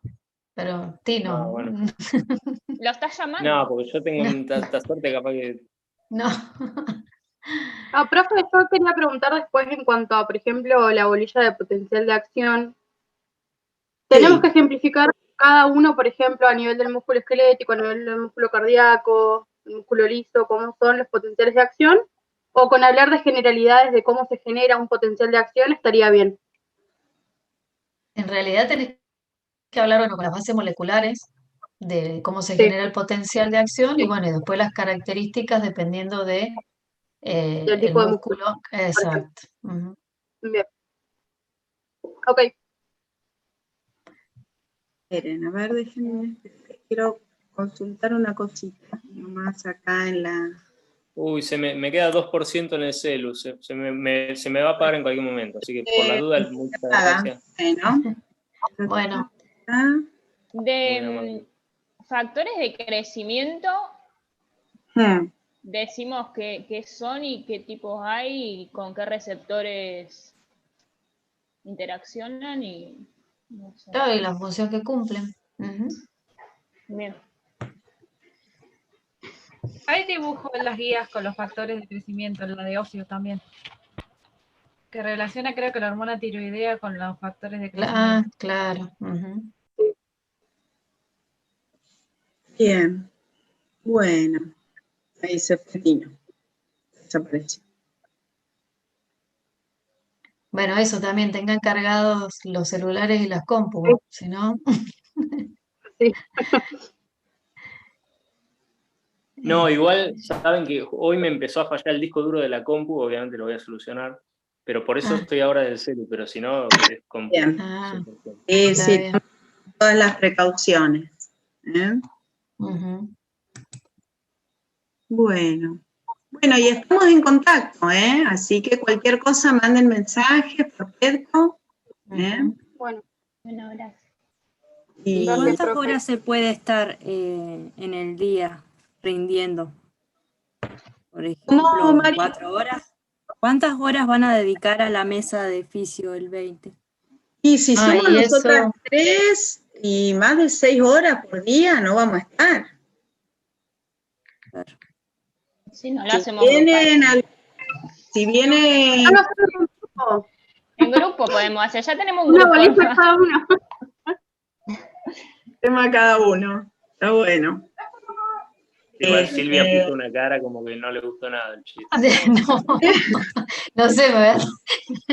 pero Tino. No, bueno. ¿Lo estás llamando? No, porque yo tengo tanta suerte capaz que... No. Ah, profe, yo quería preguntar después en cuanto a, por ejemplo, la bolilla de potencial de acción. Tenemos que ejemplificar cada uno, por ejemplo, a nivel del músculo esquelético, a nivel del músculo cardíaco, el músculo liso, cómo son los potenciales de acción, o con hablar de generalidades de cómo se genera un potencial de acción estaría bien. En realidad tenés que hablar, bueno, con las bases moleculares de cómo se Sí. genera el potencial de acción y bueno, y después las características dependiendo de Del el tipo de músculo. músculo, por ejemplo. Exacto. Ujú. Bien. Ok. Esperen, a ver, déjenme, quiero consultar una cosita, nomás acá en la... Uy, me queda 2% en el celu, se me va a pagar en cualquier momento, así que por la duda, muchas gracias. Bueno. De factores de crecimiento, decimos qué son y qué tipos hay y con qué receptores interaccionan y... No sé. Claro, y la función que cumplen. Ujú. Bien. Hay dibujo en las guías con los factores de crecimiento, en la de óseo también. Que relaciona, creo que la hormona tiroidea con los factores de crecimiento. Ah, claro. Ujú. Bien. Bueno. Ahí se fue Tino. Desapareció. Bueno, eso también, tengan cargados los celulares y las compu, si no... Sí. No, igual saben que hoy me empezó a fallar el disco duro de la compu, obviamente lo voy a solucionar, pero por eso estoy ahora del celu, pero si no, es compu. Bien. Está Sí, bien. todas las precauciones. Ujú. Bueno, y estamos en contacto, así que cualquier cosa manden mensajes por Pedco. Bueno, gracias. Y ¿cuántas horas se puede estar en el día rindiendo? Por ejemplo, María? 4 horas. ¿Cuántas horas van a dedicar a la mesa de fisio el 20? Y si somos y nosotras eso... 3 y más de 6 horas por día, no vamos a estar. Claro. Si no lo hacemos grupal. Si viene... En grupo podemos hacer, ya tenemos un una grupo. bolilla cada uno. Tema cada uno. Está bueno. Igual Silvia puso una cara como que no le gustó nada el chiste. No sé,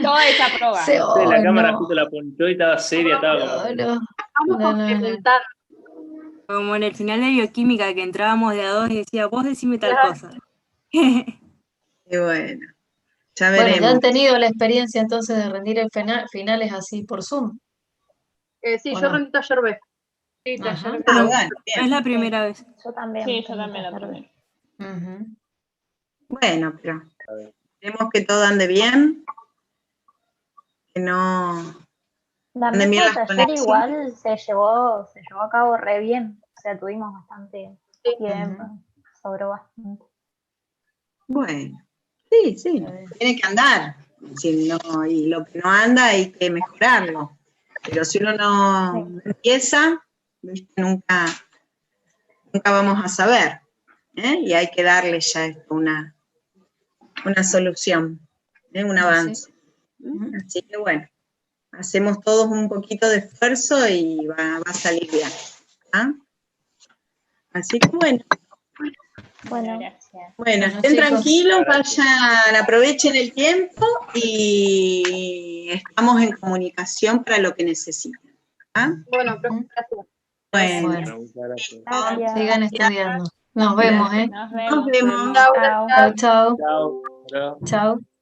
Toda esa prueba. La cámara justo la ponchó y estaba seria, estaba como... No. Vamos No, no, no. complementando. Como en el final de bioquímica, que entrábamos de a dos y decía, vos decime tal Claro. cosa. Y bueno, ya Bueno, ya veremos. han tenido la experiencia entonces de rendir en finales así por Zoom. Sí, ¿O yo no? rendí taller B. Sí, Ajá. taller Ah, Bueno, bueno, no bien. es la primera vez. Yo también. Sí, yo tengo también la taller B. primera. Ujú. Bueno, pero A ver. esperemos que todo ande bien, que no La anden bien mesa de las taller conexiones. igual se llevó a cabo re bien. O sea, tuvimos bastante tiempo, sobró bastante. Bueno, sí, sí, Está bien. tiene que andar. Si no, y lo que no anda hay que mejorarlo. Pero si uno no empieza, ¿viste? Nunca vamos a saber. ¿Eh? Y hay que darle ya esto una solución, un avance. Ujú. Así que bueno, hacemos todos un poquito de esfuerzo y va a salir bien. ¿Ah? Así que bueno, Bueno, Gracias. bueno, Bueno, estén chicos. tranquilos, Gracias. vayan, aprovechen el tiempo y estamos en comunicación para lo que necesiten. ¿Ah? Bueno, profe, gracias. Bueno, Bueno, Muchas gracias. gracias. sigan estudiando. Nos vemos, ¿eh? Nos nos vemos. vemos. Chao, Chao. Chau, chau. Chao. Chao. Chau.